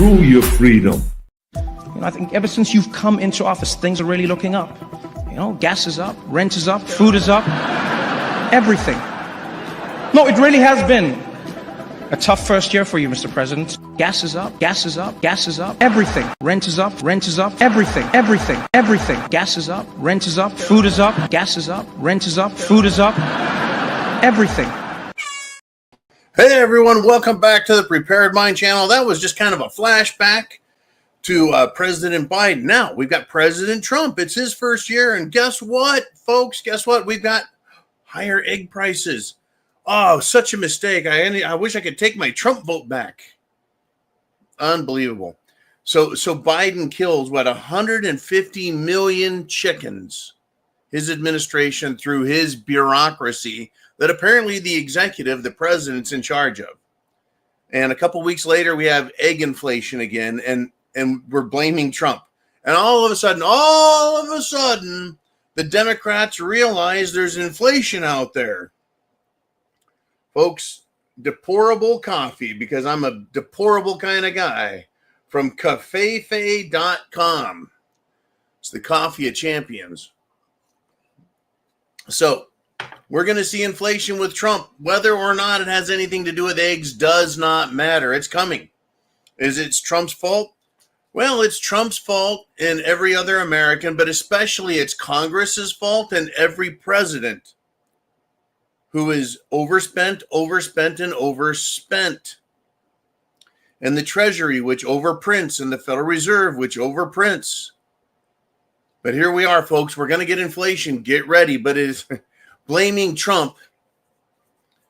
through your freedom. I think ever since you've come into office, things are really looking up. Gas is up, rent is up, food is up, everything. No, it really has been a tough first year for you, Mr. President. Gas is up, gas is up, gas is up, everything. Rent is up, everything, everything, everything. Gas is up, rent is up, food is up, gas is up, rent is up, food is up, everything. Hey everyone, welcome back to the Prepared Mind channel. That was just kind of a flashback to President Biden. Now we've got President Trump. It's his first year, and guess what, folks? Guess what? We've got higher egg prices. Oh, such a mistake. I wish I could take my Trump vote back. Unbelievable. So Biden kills, 150 million chickens, his administration, through his bureaucracy that apparently the executive, the president's in charge of. And a couple weeks later, we have egg inflation again, and we're blaming Trump. And all of a sudden, the Democrats realize there's inflation out there. Folks, deplorable coffee, because I'm a deplorable kind of guy, from cafefe.com. It's the coffee of champions. So we're going to see inflation with Trump. Whether or not it has anything to do with eggs does not matter. It's coming. Is it Trump's fault? Well, it's Trump's fault and every other American, but especially it's Congress's fault and every president who is overspent, and overspent. And the Treasury, which overprints, and the Federal Reserve, which overprints. But here we are, folks. We're going to get inflation. Get ready. But it is blaming Trump.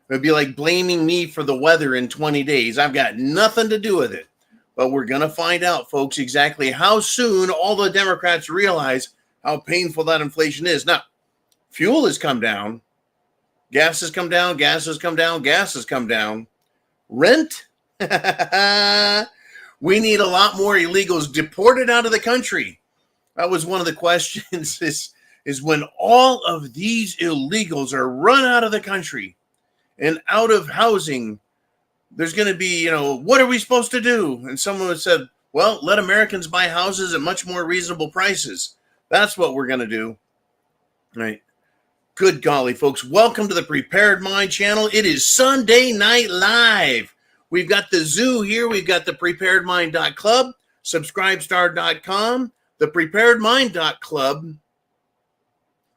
It would be like blaming me for the weather in 20 days. I've got nothing to do with it. But we're going to find out, folks, exactly how soon all the Democrats realize how painful that inflation is. Now, fuel has come down. Gas has come down. Gas has come down. Gas has come down. Rent? We need a lot more illegals deported out of the country. That was one of the questions, is when all of these illegals are run out of the country and out of housing, there's going to be, what are we supposed to do? And someone would said, well, let Americans buy houses at much more reasonable prices. That's what we're going to do. All right. Good golly, folks. Welcome to the Prepared Mind channel. It is Sunday Night Live. We've got the zoo here. We've got the preparedmind.club, subscribestar.com, the preparedmind.club.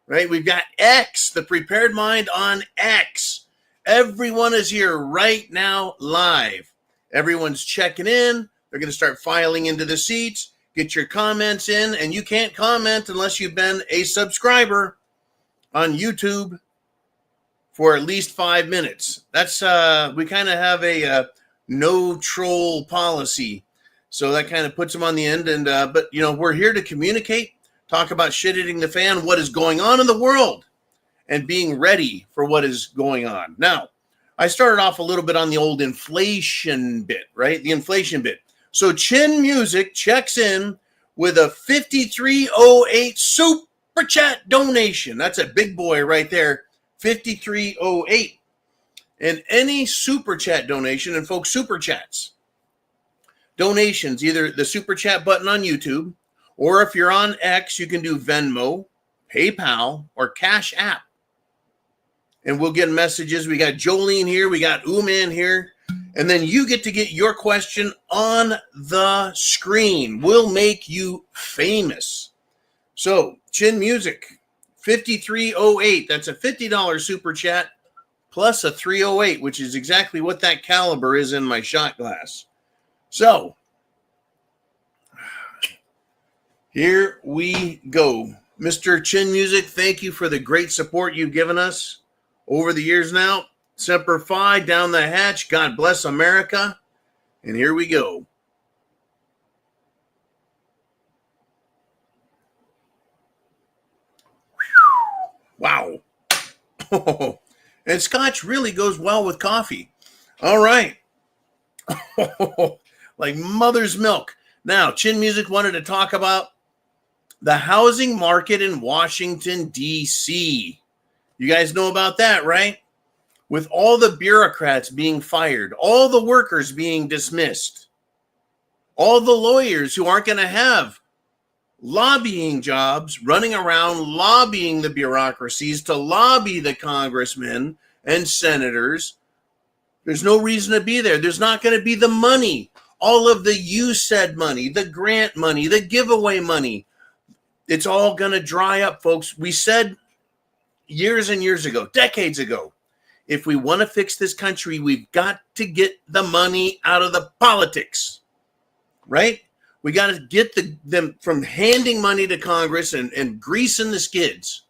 Right? We've got X, the Prepared Mind on X. Everyone is here right now live. Everyone's checking in. They're going to start filing into the seats. Get your comments in, and you can't comment unless you've been a subscriber on YouTube for at least 5 minutes. That's we kind of have a no troll policy, so that kind of puts them on the end. And but we're here to communicate, talk about shit hitting the fan, what is going on in the world, and being ready for what is going on. Now, I started off a little bit on the old inflation bit, right? The inflation bit. So Chin Music checks in with a 5308 super chat donation. That's a big boy right there, 5308. And any super chat donation, and folks, super chats, donations, either the super chat button on YouTube, or if you're on X, you can do Venmo, PayPal, or CashApp. And we'll get messages. We got Jolene here. We got Uman here. And then you get to get your question on the screen. We'll make you famous. So, Chin Music, 5308. That's a $50 super chat plus a 308, which is exactly what that caliber is in my shot glass. So, here we go. Mr. Chin Music, thank you for the great support you've given us over the years now. Semper Fi, down the hatch. God bless America. And here we go. Wow. And scotch really goes well with coffee. All right. Like mother's milk. Now, Chin Music wanted to talk about the housing market in Washington, D.C. You guys know about that, right? With all the bureaucrats being fired, all the workers being dismissed, All the lawyers who aren't going to have lobbying jobs, running around lobbying the bureaucracies to lobby the congressmen and senators. There's no reason to be there. There's not going to be the money. All of the you said money, the grant money, the giveaway money. It's all going to dry up, folks. We said years and years ago, decades ago, if we want to fix this country, we've got to get the money out of the politics, right? We got to get them from handing money to Congress and greasing the skids.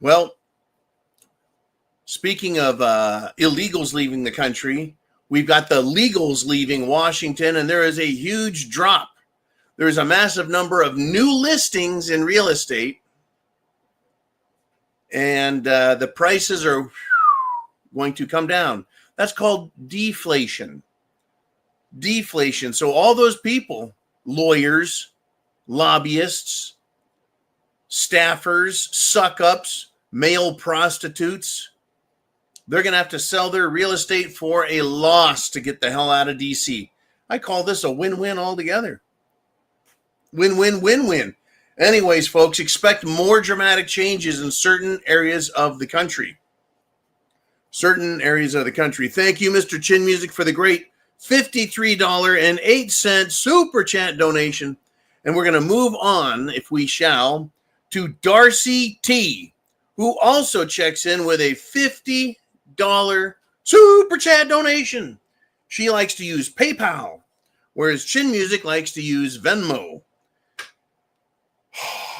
Well, speaking of illegals leaving the country, we've got the legals leaving Washington, and there is a huge drop. There is a massive number of new listings in real estate, and the prices are going to come down. That's called deflation. Deflation. So all those people, lawyers, lobbyists, staffers, suck-ups, male prostitutes, they're going to have to sell their real estate for a loss to get the hell out of D.C. I call this a win-win altogether. Win-win, win-win. Anyways, folks, expect more dramatic changes in certain areas of the country. Certain areas of the country. Thank you, Mr. Chin Music, for the great $53.08 super chat donation. And we're going to move on, if we shall, to Darcy T, who also checks in with a $50 super chat donation. She likes to use PayPal, whereas Chin Music likes to use Venmo.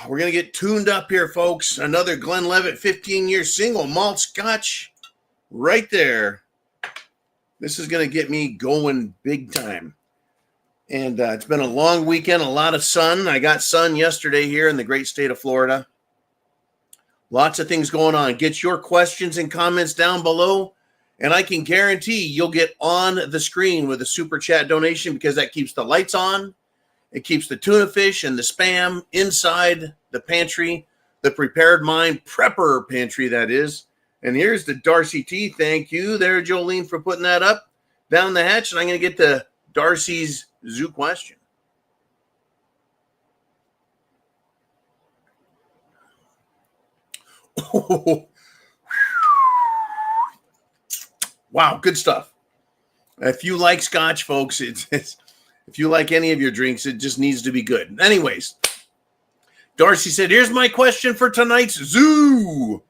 We're going to get tuned up here, folks. Another Glenlivet 15-year single malt scotch right there. This is going to get me going big time. And it's been a long weekend, a lot of sun. I got sun yesterday here in the great state of Florida. Lots of things going on. Get your questions and comments down below, and I can guarantee you'll get on the screen with a super chat donation, because that keeps the lights on. It keeps the tuna fish and the spam inside the pantry, the Prepared Mind prepper pantry, that is. And here's the Darcy T. Thank you there, Jolene, for putting that up down the hatch. And I'm going to get to Darcy's zoo question. Oh, wow, good stuff. If you like scotch, folks, it's if you like any of your drinks, it just needs to be good. Anyways, Darcy said, here's my question for tonight's zoo.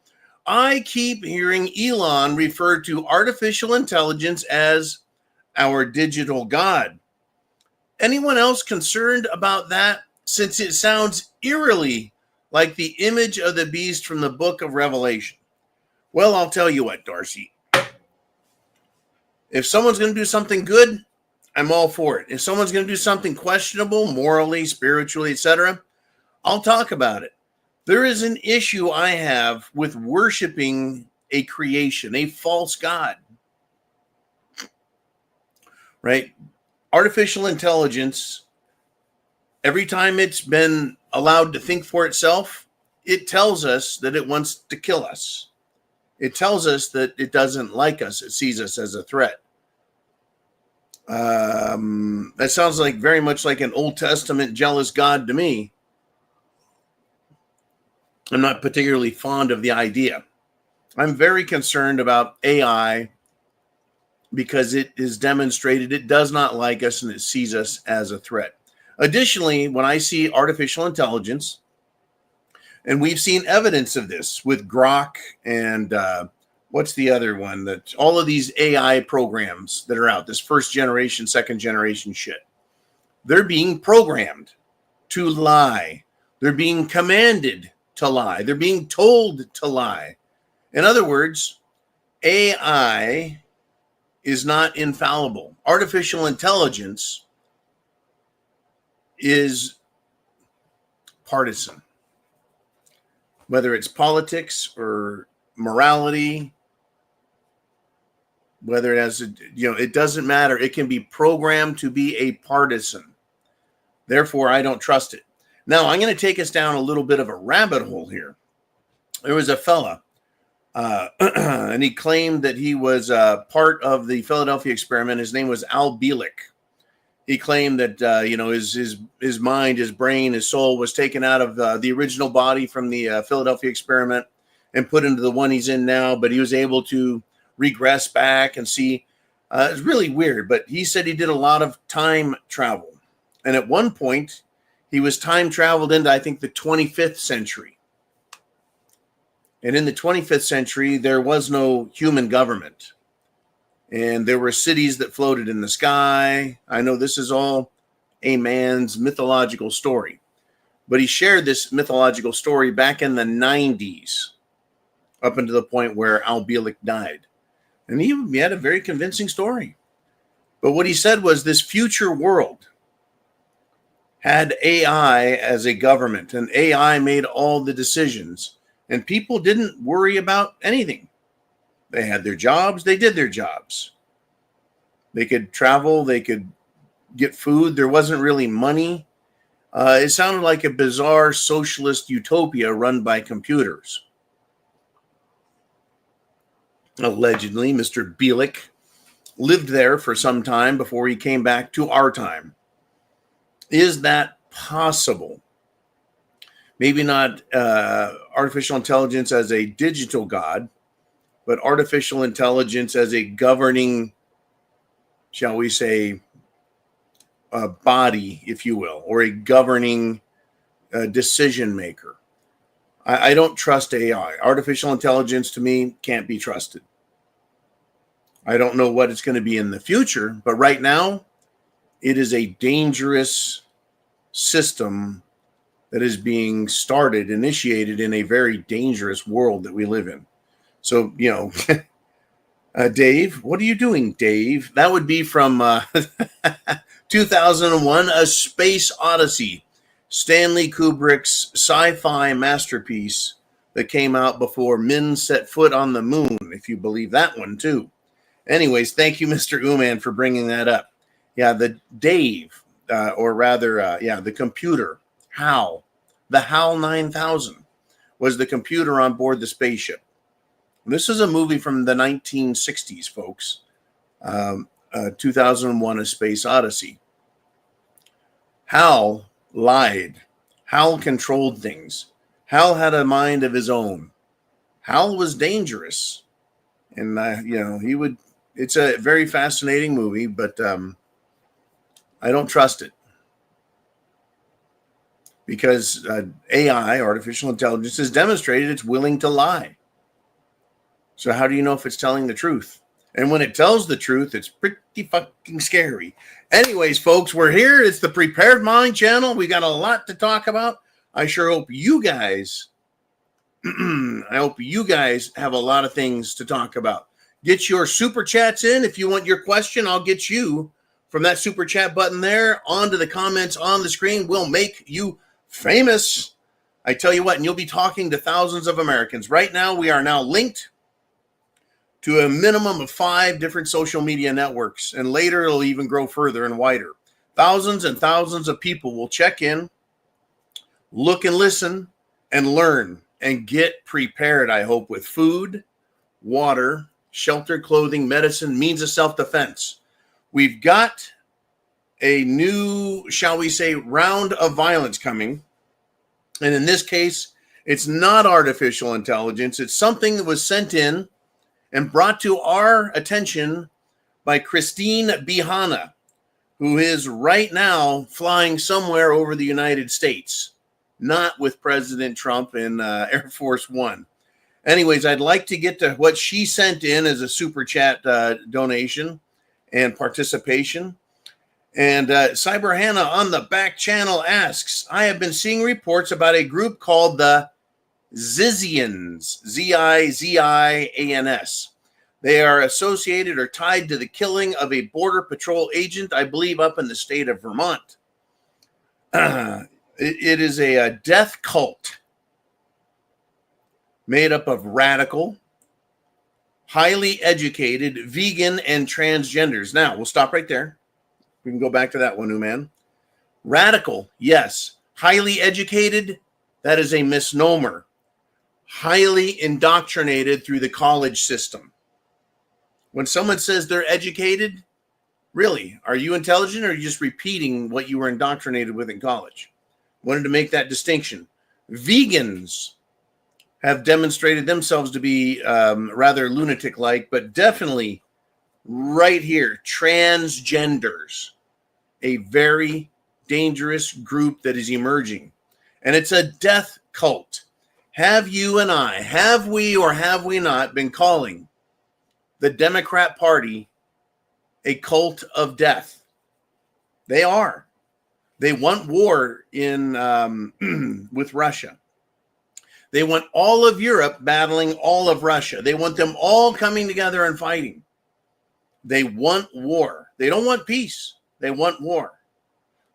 I keep hearing Elon refer to artificial intelligence as our digital god. Anyone else concerned about that, since it sounds eerily like the image of the beast from the book of Revelation? Well, I'll tell you what, Darcy. If someone's going to do something good, I'm all for it. If someone's going to do something questionable, morally, spiritually, etc., I'll talk about it. There is an issue I have with worshiping a creation, a false god. Right? Artificial intelligence, every time it's been allowed to think for itself, it tells us that it wants to kill us. It tells us that it doesn't like us. It sees us as a threat. That sounds like very much like an Old Testament jealous God to me. I'm not particularly fond of the idea. I'm very concerned about AI because it is demonstrated it does not like us and it sees us as a threat. Additionally, when I see artificial intelligence, and we've seen evidence of this with Grok and what's the other one, that all of these AI programs that are out, this first generation, second generation shit, they're being programmed to lie. They're being commanded to lie. They're being told to lie. In other words, AI is not infallible. Artificial intelligence is partisan. Whether it's politics or morality, whether it has, it doesn't matter. It can be programmed to be a partisan. Therefore, I don't trust it. Now, I'm going to take us down a little bit of a rabbit hole here. There was a fella, and he claimed that he was part of the Philadelphia experiment. His name was Al Bielek. he claimed that his mind, his brain, his soul was taken out of the original body from the Philadelphia experiment and put into the one he's in now, but he was able to regress back and see. It's really weird, but he said he did a lot of time travel. And at one point, he was time traveled into, I think, the 25th century. And in the 25th century, there was no human government. And there were cities that floated in the sky. I know this is all a man's mythological story. But he shared this mythological story back in the 90s, up until the point where Al Bielek died. And he had a very convincing story. But what he said was this future world had AI as a government, and AI made all the decisions, and people didn't worry about anything. They had their jobs, they did their jobs. They could travel, they could get food. There wasn't really money. It sounded like a bizarre socialist utopia run by computers. Allegedly, Mr. Bielek lived there for some time before he came back to our time. Is that possible? Maybe not artificial intelligence as a digital god, but artificial intelligence as a governing, shall we say, body, if you will, or a governing decision maker. I don't trust AI. Artificial intelligence, to me, can't be trusted. I don't know what it's going to be in the future, but right now, it is a dangerous system that is being initiated in a very dangerous world that we live in. So, Dave, what are you doing, Dave? That would be from 2001, A Space Odyssey. Stanley Kubrick's sci-fi masterpiece that came out before men set foot on the moon, if you believe that one too. Anyways, thank you, Mr. Uman, for bringing that up. Yeah, the Dave, the computer, HAL, the HAL 9000 was the computer on board the spaceship. This is a movie from the 1960s, folks. 2001, A Space Odyssey. HAL lied. HAL controlled things. HAL had a mind of his own. HAL was dangerous. And, it's a very fascinating movie, but I don't trust it. Because AI, artificial intelligence, has demonstrated it's willing to lie. So how do you know if it's telling the truth? And when it tells the truth, it's pretty fucking scary. Anyways, folks, we're here. It's the Prepared Mind channel. We got a lot to talk about. I sure hope you guys, have a lot of things to talk about. Get your super chats in. If you want your question, I'll get you from that super chat button there onto the comments on the screen. We'll make you famous. I tell you what, and you'll be talking to thousands of Americans. Right now, we are now linked to a minimum of 5 different social media networks, and later it'll even grow further and wider. Thousands and thousands of people will check in, look and listen, and learn, and get prepared, I hope, with food, water, shelter, clothing, medicine, means of self-defense. We've got a new, shall we say, round of violence coming, and in this case, it's not artificial intelligence. It's something that was sent in and brought to our attention by Christine Bihana, who is right now flying somewhere over the United States, not with President Trump in Air Force One. Anyways, I'd like to get to what she sent in as a super chat donation and participation. And Cyber Hannah on the back channel asks, I have been seeing reports about a group called the Zizians, Zizians. They are associated or tied to the killing of a Border Patrol agent, I believe, up in the state of Vermont. It is a death cult made up of radical, highly educated, vegan, and transgenders. Now, we'll stop right there. We can go back to that one, new man. Radical, yes. Highly educated, that is a misnomer. Highly indoctrinated through the college system. When someone says they're educated, Really, are you intelligent or are you just repeating what you were indoctrinated with in college? Wanted to make that distinction. Vegans have demonstrated themselves to be rather lunatic-like, but definitely right here, transgenders, a very dangerous group that is emerging. And it's a death cult. Have you and I, have we or have we not been calling the Democrat Party a cult of death? They are. They want war in with Russia. They want all of Europe battling all of Russia. They want them all coming together and fighting. They want war. They don't want peace. They want war.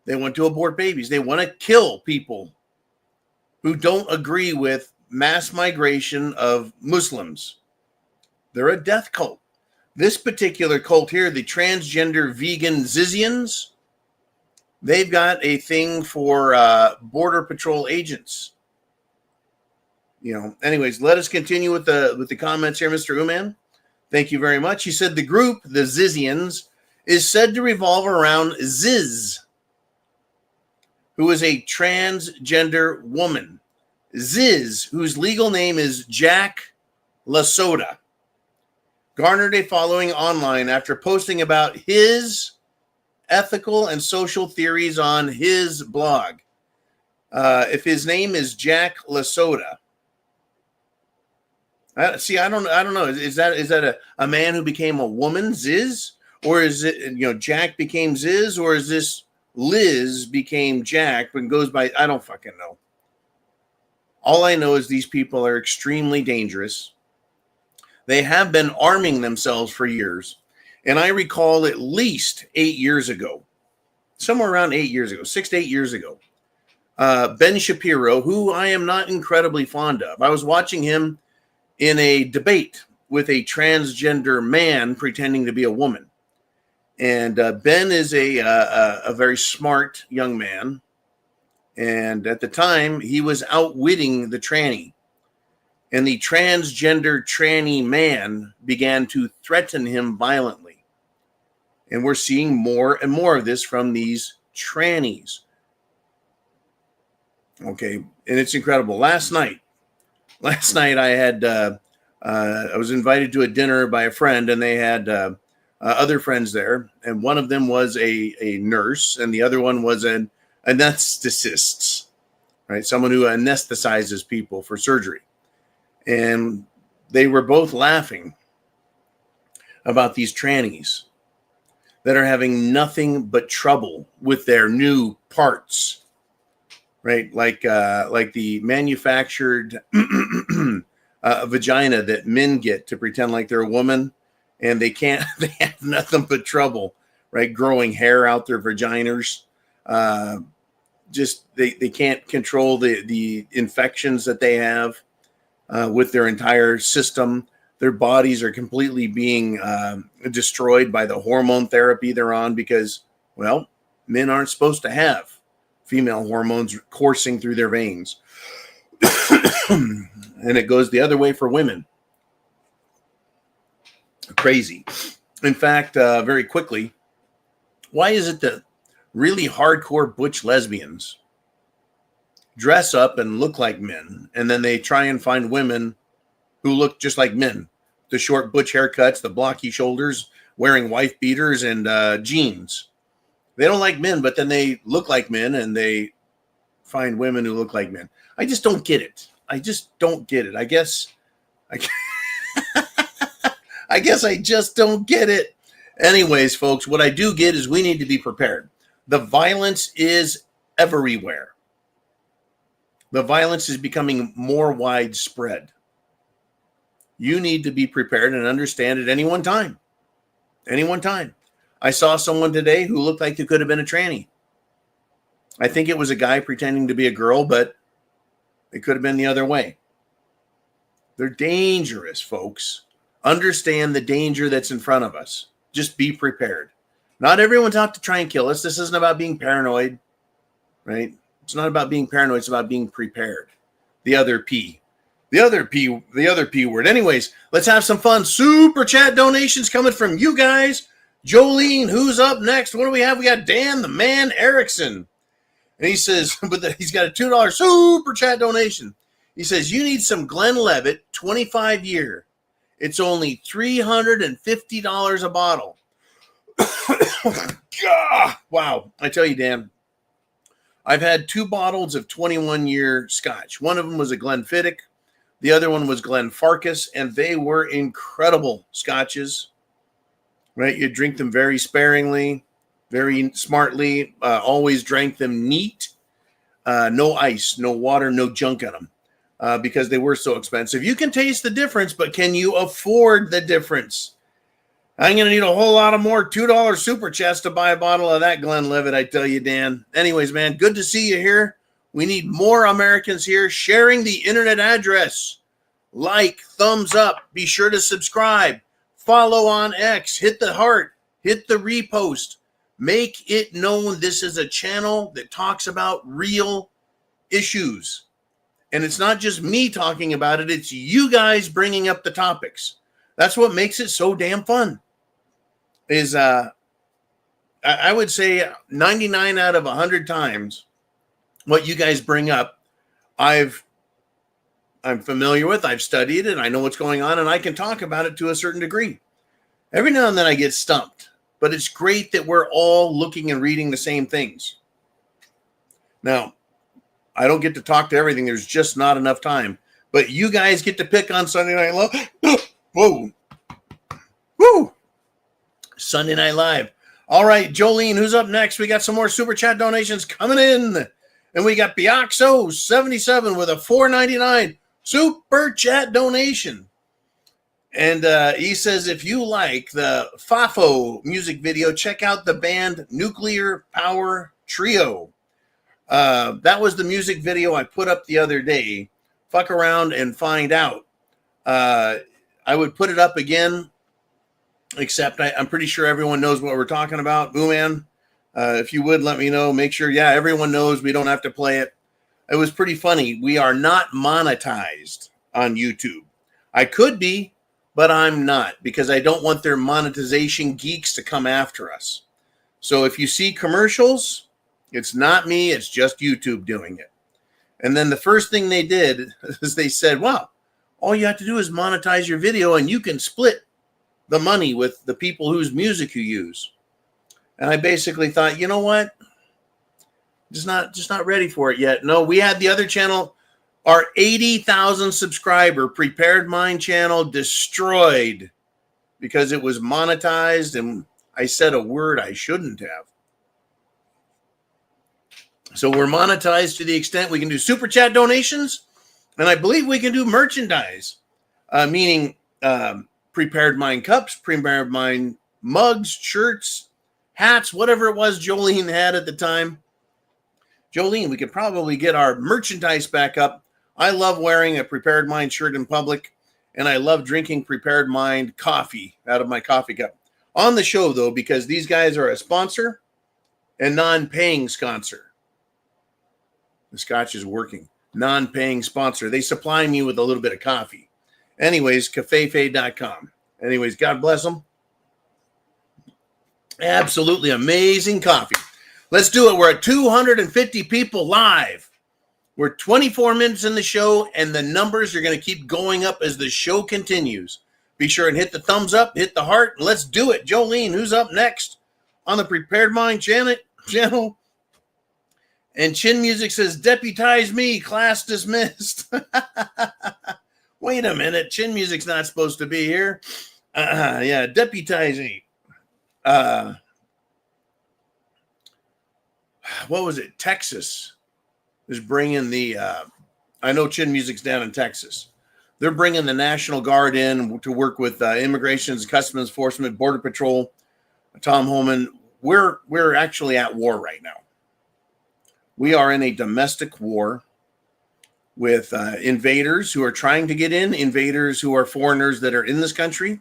They want to abort babies. They want to kill people who don't agree with mass migration of Muslims. They're a death cult. This particular cult here, the transgender vegan Zizians, they've got a thing for border patrol agents. Anyways, let us continue with the comments here, Mr. Uman. Thank you very much. He said the group, the Zizians, is said to revolve around Ziz, who is a transgender woman. Ziz, whose legal name is Jack LaSoda, garnered a following online after posting about his ethical and social theories on his blog. If his name is Jack LaSoda, I don't know. Is that a man who became a woman, Ziz, or is it Jack became Ziz, or is this Liz became Jack and goes by? I don't fucking know. All I know is these people are extremely dangerous. They have been arming themselves for years, and I recall at least 8 years ago, somewhere around 8 years ago, 6 to 8 years ago, Ben Shapiro, who I am not incredibly fond of. I was watching him in a debate with a transgender man pretending to be a woman. And Ben is a very smart young man. And at the time, he was outwitting the tranny. And the transgender tranny man began to threaten him violently. And we're seeing more and more of this from these trannies. Okay, and it's incredible. Last night I had I was invited to a dinner by a friend, and they had other friends there, and one of them was a nurse, and the other one was an anesthetist, right? Someone who anesthetizes people for surgery. And they were both laughing about these trannies that are having nothing but trouble with their new parts, right? Like the manufactured vagina that men get to pretend like they're a woman, and they have nothing but trouble, right? Growing hair out their vaginas. They can't control the infections that they have with their entire system. Their bodies are completely being destroyed by the hormone therapy they're on because, well, men aren't supposed to have female hormones coursing through their veins. And it goes the other way for women. Crazy. In fact, very quickly, why is it that really hardcore butch lesbians dress up and look like men, and then they try and find women who look just like men? The short butch haircuts, the blocky shoulders, wearing wife beaters and jeans. They don't like men, but then they look like men, and they find women who look like men. I just don't get it. I just don't get it. I guess I just don't get it. Anyways, folks, what I do get is we need to be prepared. The violence is everywhere. The violence is becoming more widespread. You need to be prepared and understand at any one time. Any one time. I saw someone today who looked like they could have been a tranny. I think it was a guy pretending to be a girl, but it could have been the other way. They're dangerous, folks. Understand the danger that's in front of us. Just be prepared. Not everyone's out to try and kill us. This isn't about being paranoid, right? It's not about being paranoid. It's about being prepared. The other P word. Anyways, let's have some fun. Super chat donations coming from you guys. Jolene, who's up next? What do we have? We got Dan the Man Erickson. And he says, he's got a $2 super chat donation. He says, you need some Glenlivet 25 year. It's only $350 a bottle. Wow. I tell you, Dan, I've had 2 bottles of 21-year scotch. One of them was a Glenfiddich. The other one was Glenfarclas, and they were incredible scotches, right? You drink them very sparingly, very smartly, always drank them neat, no ice, no water, no junk in them, because they were so expensive. You can taste the difference, but can you afford the difference? I'm going to need a whole lot of more $2 super chats to buy a bottle of that Glenlivet, I tell you, Dan. Anyways, man, good to see you here. We need more Americans here sharing the internet address. Like, thumbs up, be sure to subscribe, follow on X, hit the heart, hit the repost. Make it known this is a channel that talks about real issues. And it's not just me talking about it, it's you guys bringing up the topics. That's what makes it so damn fun. Is I would say 99 out of 100 times what you guys bring up, I'm familiar with, I've studied it, I know what's going on, and I can talk about it to a certain degree. Every now and then I get stumped, but it's great that we're all looking and reading the same things. Now, I don't get to talk to everything. There's just not enough time. But you guys get to pick on Sunday Night Live. Whoa. Woo. Sunday Night Live. All right, Jolene, who's up next? We got some more super chat donations coming in. And we got Bioxo77 with a $4.99 super chat donation. And he says, if you like the Fafo music video, check out the band Nuclear Power Trio. That was the music video I put up the other day. Fuck around and find out. I would put it up again, except I'm pretty sure everyone knows what we're talking about. Boo Man, if you would let me know, make sure, yeah, everyone knows we don't have to play it. It was pretty funny. We are not monetized on YouTube. I could be, but I'm not, because I don't want their monetization geeks to come after us. So if you see commercials, it's not me, it's just YouTube doing it. And then the first thing they did is they said, wow, all you have to do is monetize your video and you can split the money with the people whose music you use. And I basically thought, you know what? Just not ready for it yet. No, we had the other channel, our 80,000 subscriber Prepared Mind channel, destroyed because it was monetized and I said a word I shouldn't have. So we're monetized to the extent we can do super chat donations, and I believe we can do merchandise, meaning Prepared Mind cups, Prepared Mind mugs, shirts, hats, whatever it was Jolene had at the time. Jolene, we could probably get our merchandise back up. I love wearing a Prepared Mind shirt in public, and I love drinking Prepared Mind coffee out of my coffee cup. On the show, though, because these guys are a sponsor and non-paying sponsor. The scotch is working. Non-paying sponsor. They supply me with a little bit of coffee. Anyways, cafefe.com. Anyways, God bless them. Absolutely amazing coffee. Let's do it. We're at 250 people live. We're 24 minutes in the show, and the numbers are going to keep going up as the show continues. Be sure and hit the thumbs up, hit the heart, and let's do it. Jolene, who's up next on the Prepared Mind channel? And Chin Music says, deputize me, class dismissed. Wait a minute. Chin Music's not supposed to be here. Yeah, deputize me. What was it? Texas is bringing the, I know Chin Music's down in Texas. They're bringing the National Guard in to work with Immigration and Customs Enforcement, Border Patrol, Tom Homan. We're actually at war right now. We are in a domestic war with invaders who are trying to get in, invaders who are foreigners that are in this country.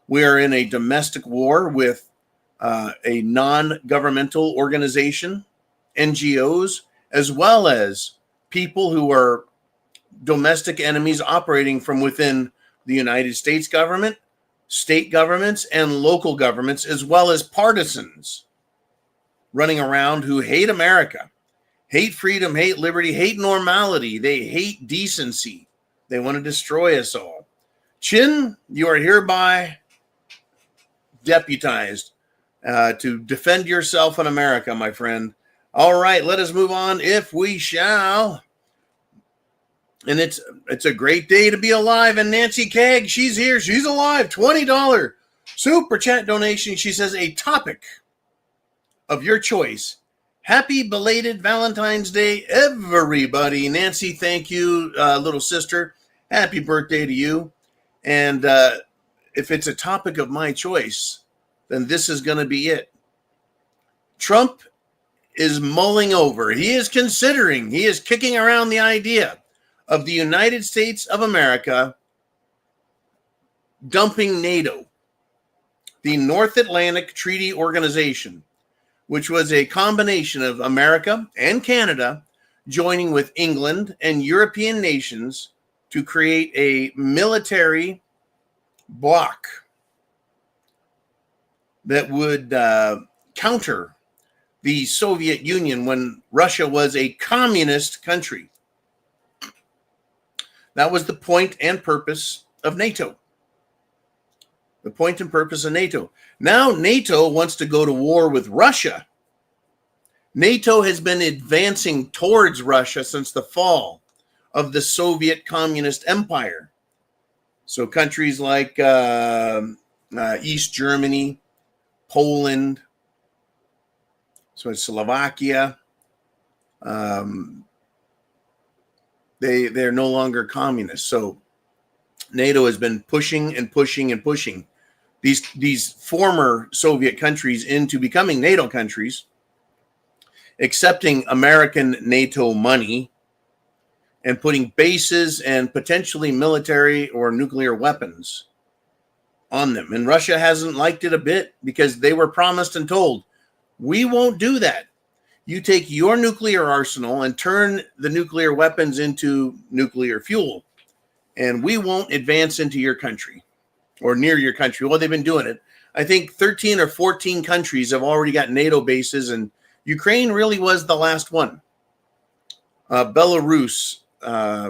We are in a domestic war with a non-governmental organization, NGOs, as well as people who are domestic enemies operating from within the United States government, state governments and local governments, as well as partisans running around who hate America, hate freedom, hate liberty, hate normality. They hate decency. They want to destroy us all. Chin, you are hereby deputized to defend yourself in America, my friend. All right, let us move on if we shall. And it's a great day to be alive. And Nancy Keg, she's here. She's alive. $20 super chat donation. She says, a topic of your choice. Happy belated Valentine's Day, everybody. Nancy, thank you, little sister. Happy birthday to you. And if it's a topic of my choice, then this is going to be it. Trump is mulling over. He is considering, he is kicking around the idea of the United States of America dumping NATO, the North Atlantic Treaty Organization, which was a combination of America and Canada joining with England and European nations to create a military bloc that would counter the Soviet Union when Russia was a communist country. That was the point and purpose of NATO. The point and purpose of NATO. Now NATO wants to go to war with Russia. NATO has been advancing towards Russia since the fall of the Soviet Communist Empire. So countries like East Germany, Poland, so it's Slovakia, they're no longer communist. So NATO has been pushing and pushing and pushing these former Soviet countries into becoming NATO countries, accepting American NATO money and putting bases and potentially military or nuclear weapons on them. And Russia hasn't liked it a bit because they were promised and told, we won't do that. You take your nuclear arsenal and turn the nuclear weapons into nuclear fuel, and we won't advance into your country or near your country. Well, they've been doing it. I think 13 or 14 countries have already got NATO bases, and Ukraine really was the last one. Belarus,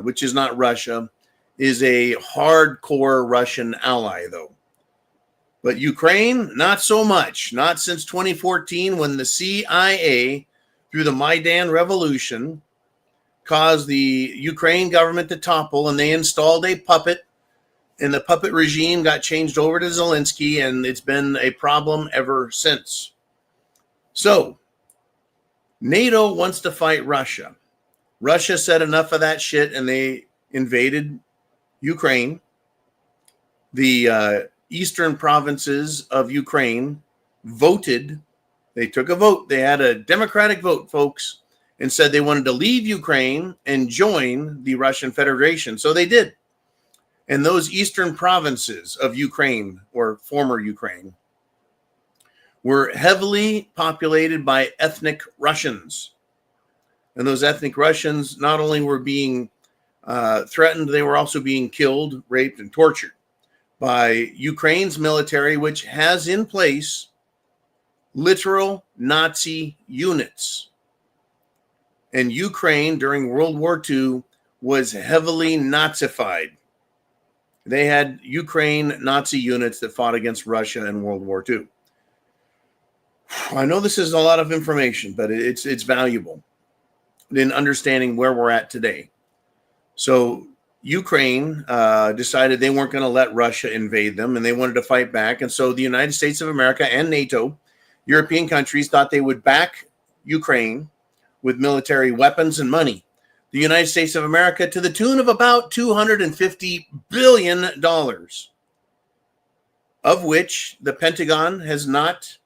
which is not Russia, is a hardcore Russian ally, though. But Ukraine, not so much. Not since 2014, when the CIA, through the Maidan Revolution, caused the Ukraine government to topple, and they installed a puppet, and the puppet regime got changed over to Zelensky, and it's been a problem ever since. So, NATO wants to fight Russia. Russia said enough of that shit, and they invaded Ukraine. The eastern provinces of Ukraine voted. They took a vote. They had a democratic vote, folks, and said they wanted to leave Ukraine and join the Russian Federation. So they did. And those eastern provinces of Ukraine, or former Ukraine, were heavily populated by ethnic Russians. And those ethnic Russians not only were being threatened, they were also being killed, raped, and tortured by Ukraine's military, which has in place literal Nazi units. And Ukraine during World War II was heavily Nazified. They had Ukraine Nazi units that fought against Russia in World War II. I know this is a lot of information, but it's valuable in understanding where we're at today. So Ukraine decided they weren't going to let Russia invade them, and they wanted to fight back. And so the United States of America and NATO, European countries, thought they would back Ukraine with military weapons and money. The United States of America to the tune of about $250 billion, of which the Pentagon has not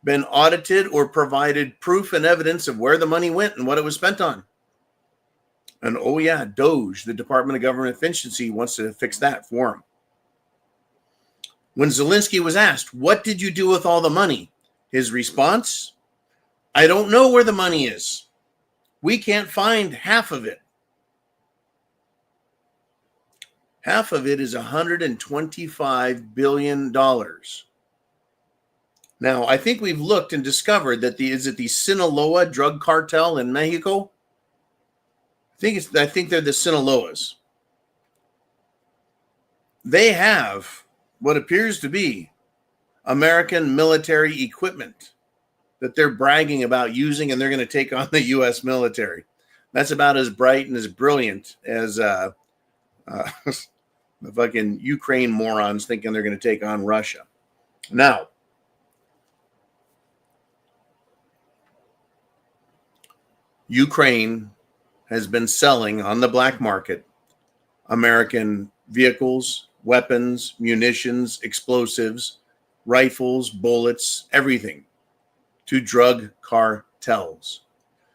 been audited or provided proof and evidence of where the money went and what it was spent on. And oh yeah, DOGE, the Department of Government Efficiency, wants to fix that for them. When Zelensky was asked, what did you do with all the money? His response, I don't know where the money is. We can't find half of it. Half of it is $125 billion. Now, I think we've looked and discovered that is it the Sinaloa drug cartel in Mexico? I think they're the Sinaloas. They have what appears to be American military equipment that they're bragging about using, and they're going to take on the U.S. military. That's about as bright and as brilliant as the fucking Ukraine morons thinking they're going to take on Russia. Now, Ukraine has been selling on the black market American vehicles, weapons, munitions, explosives, rifles, bullets, everything to drug cartels.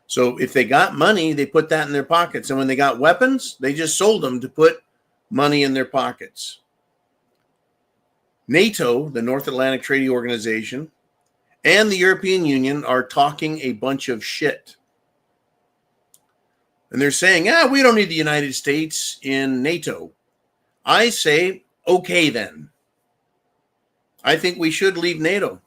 So if they got money, they put that in their pockets. And when they got weapons, they just sold them to put money in their pockets. NATO, the North Atlantic Treaty Organization, and the European Union are talking a bunch of shit. And they're saying, we don't need the United States in NATO. I say, okay, then. I think we should leave NATO.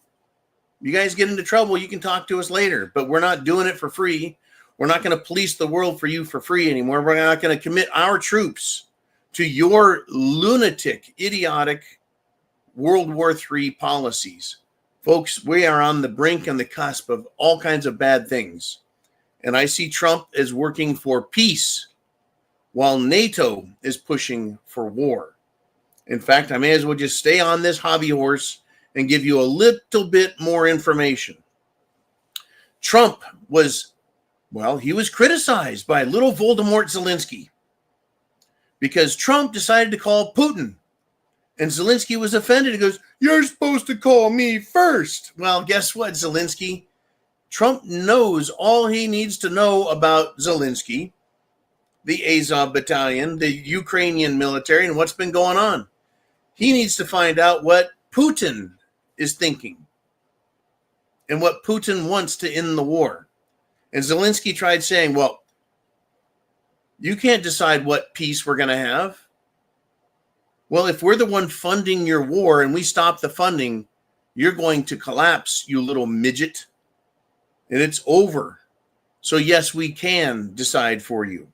You guys get into trouble, you can talk to us later, but we're not doing it for free. We're not going to police the world for you for free anymore. We're not going to commit our troops to your lunatic, idiotic World War III policies. Folks, we are on the brink and the cusp of all kinds of bad things. And I see Trump as working for peace while NATO is pushing for war. In fact, I may as well just stay on this hobby horse and give you a little bit more information. Trump was criticized by little Voldemort Zelensky because Trump decided to call Putin. And Zelensky was offended. He goes, "You're supposed to call me first." Well, guess what, Zelensky? Trump knows all he needs to know about Zelensky, the Azov battalion, the Ukrainian military, and what's been going on. He needs to find out what Putin is thinking and what Putin wants to end the war. And Zelensky tried saying, well, you can't decide what peace we're going to have. Well, if we're the one funding your war and we stop the funding, you're going to collapse, you little midget. And it's over. So yes, we can decide for you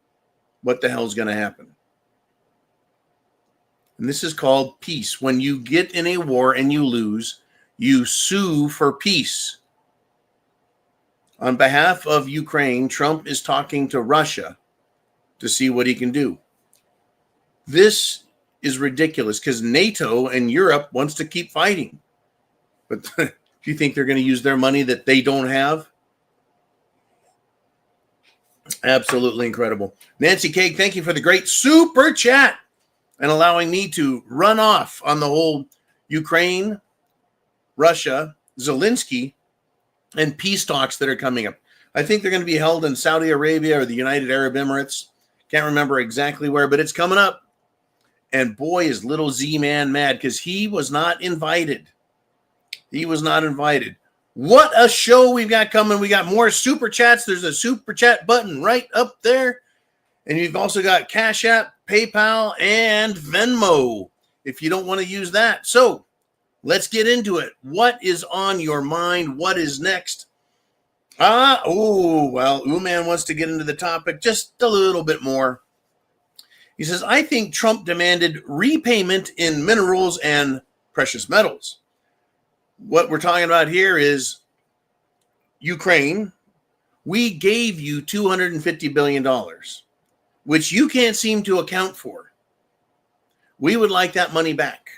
what the hell's going to happen. And this is called peace. When you get in a war and you lose, you sue for peace. On behalf of Ukraine, Trump is talking to Russia to see what he can do. This is ridiculous because NATO and Europe wants to keep fighting. But do you think they're going to use their money that they don't have? Absolutely incredible. Nancy Cake, thank you for the great super chat and allowing me to run off on the whole Ukraine, Russia, Zelensky, and peace talks that are coming up. I think they're going to be held in Saudi Arabia or the United Arab Emirates. Can't remember exactly where, but it's coming up. And boy, is little Z-Man mad because he was not invited. He was not invited. What a show we've got coming. We got more super chats. There's a super chat button right up there. And you've also got CashApp, PayPal, and Venmo if you don't want to use that. So let's get into it. What is on your mind? What is next? Uman wants to get into the topic just a little bit more. He says, I think Trump demanded repayment in minerals and precious metals. What we're talking about here is Ukraine. We gave you $250 billion, which you can't seem to account for. We would like that money back.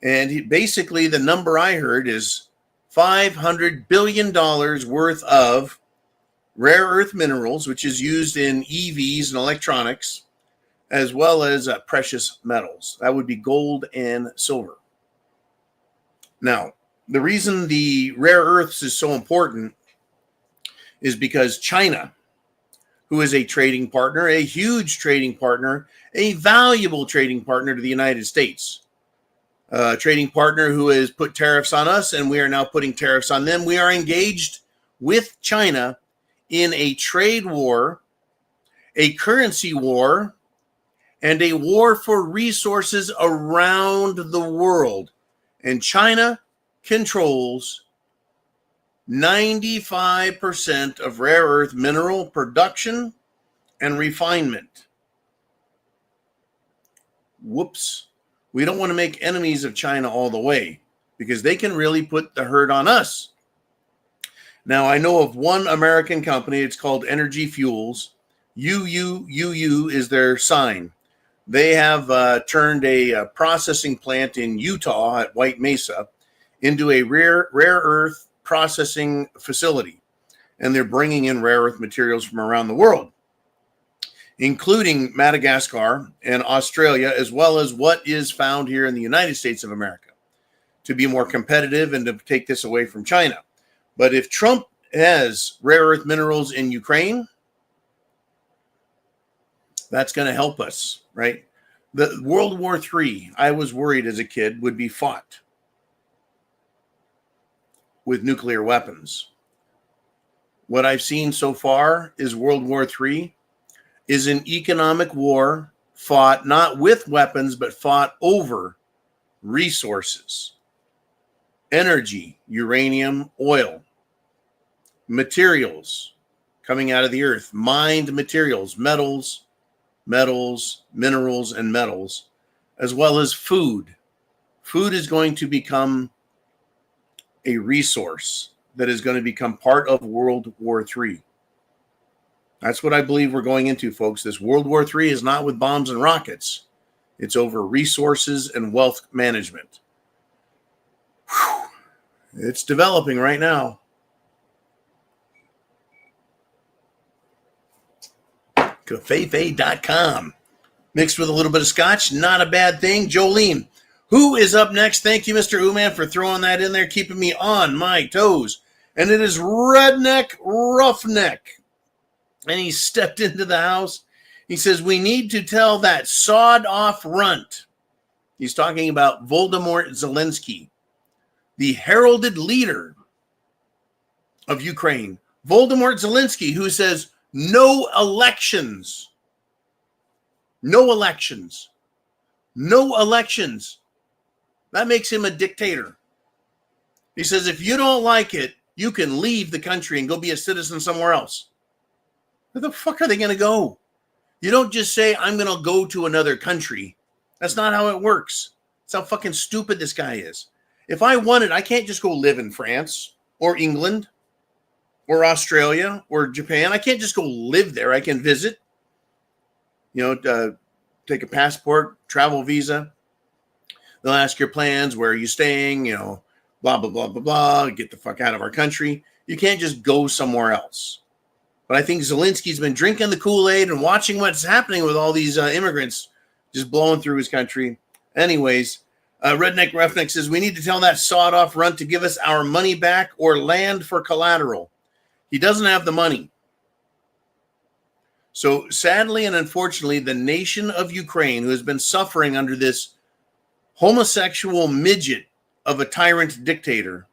And basically the number I heard is $500 billion worth of rare earth minerals, which is used in EVs and electronics, as well as precious metals. That would be gold and silver. Now, the reason the rare earths is so important is because China, who is a trading partner, a huge trading partner, a valuable trading partner to the United States, a trading partner who has put tariffs on us, and we are now putting tariffs on them. We are engaged with China in a trade war, a currency war, and a war for resources around the world. And China controls 95% of rare earth mineral production and refinement. Whoops. We don't want to make enemies of China all the way because they can really put the hurt on us. Now, I know of one American company. It's called Energy Fuels. UUUU is their sign. They have turned a processing plant in Utah at White Mesa into a rare earth processing facility. And they're bringing in rare earth materials from around the world, including Madagascar and Australia, as well as what is found here in the United States of America, to be more competitive and to take this away from China. But if Trump has rare earth minerals in Ukraine, that's going to help us, right? The World War III, I was worried as a kid, would be fought with nuclear weapons. What I've seen so far is World War III is an economic war fought not with weapons, but fought over resources, energy, uranium, oil, materials coming out of the earth, mined materials, minerals, and metals, as well as food. Food is going to become a resource that is going to become part of World War III. That's what I believe we're going into, folks. This World War III is not with bombs and rockets. It's over resources and wealth management. Whew. It's developing right now. Cafefe.com. Mixed with a little bit of scotch, not a bad thing. Jolene, who is up next? Thank you, Mr. Uman, for throwing that in there, keeping me on my toes. And it is Redneck Roughneck. And he stepped into the house. He says, we need to tell that sawed-off runt. He's talking about Volodymyr Zelensky, the heralded leader of Ukraine. Volodymyr Zelensky, who says, no elections. No elections. No elections. That makes him a dictator. He says, if you don't like it, you can leave the country and go be a citizen somewhere else. Where the fuck are they going to go? You don't just say, I'm going to go to another country. That's not how it works. That's how fucking stupid this guy is. If I wanted, I can't just go live in France or England or Australia or Japan. I can't just go live there. I can visit, take a passport, travel visa. They'll ask your plans. Where are you staying? Blah, blah, blah, blah, blah. Get the fuck out of our country. You can't just go somewhere else. But I think Zelensky's been drinking the Kool-Aid and watching what's happening with all these immigrants just blowing through his country. Anyways, Redneck Roughneck says, we need to tell that sawed-off runt to give us our money back or land for collateral. He doesn't have the money. So sadly and unfortunately, the nation of Ukraine, who has been suffering under this homosexual midget of a tyrant dictator,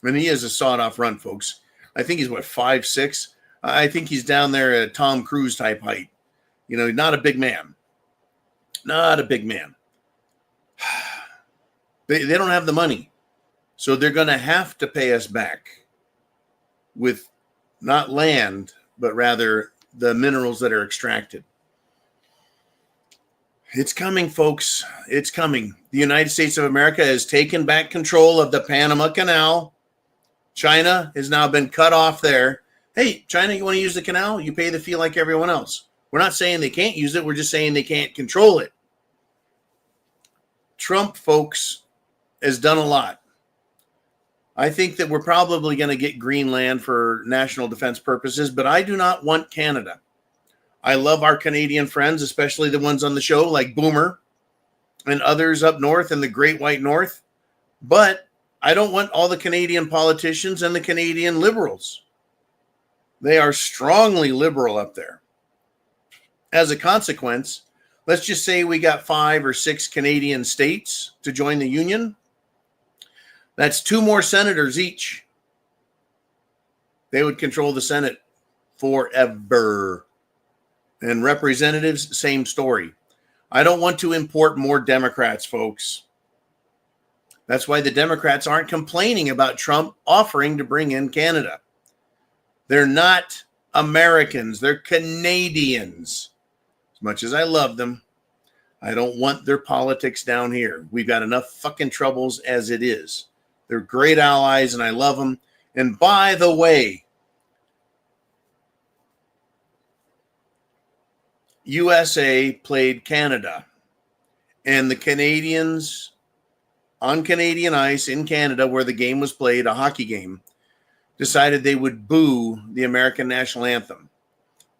and he is a sawed-off runt, folks. I think he's, 5'6"? I think he's down there at Tom Cruise type height. Not a big man. Not a big man. They don't have the money. So they're going to have to pay us back with not land, but rather the minerals that are extracted. It's coming, folks. It's coming. The United States of America has taken back control of the Panama Canal. China has now been cut off there. Hey, China, you want to use the canal? You pay the fee like everyone else. We're not saying they can't use it. We're just saying they can't control it. Trump, folks, has done a lot. I think that we're probably going to get Greenland for national defense purposes, but I do not want Canada. I love our Canadian friends, especially the ones on the show like Boomer and others up north in the Great White North. But I don't want all the Canadian politicians and the Canadian liberals. They are strongly liberal up there. As a consequence, let's just say we got 5 or 6 Canadian states to join the union. That's 2 more senators each. They would control the Senate forever. And representatives, same story. I don't want to import more Democrats, folks. That's why the Democrats aren't complaining about Trump offering to bring in Canada. They're not Americans. They're Canadians. As much as I love them, I don't want their politics down here. We've got enough fucking troubles as it is. They're great allies, and I love them. And by the way, USA played Canada, and the Canadians on Canadian ice in Canada, where the game was played, a hockey game, decided they would boo the American national anthem.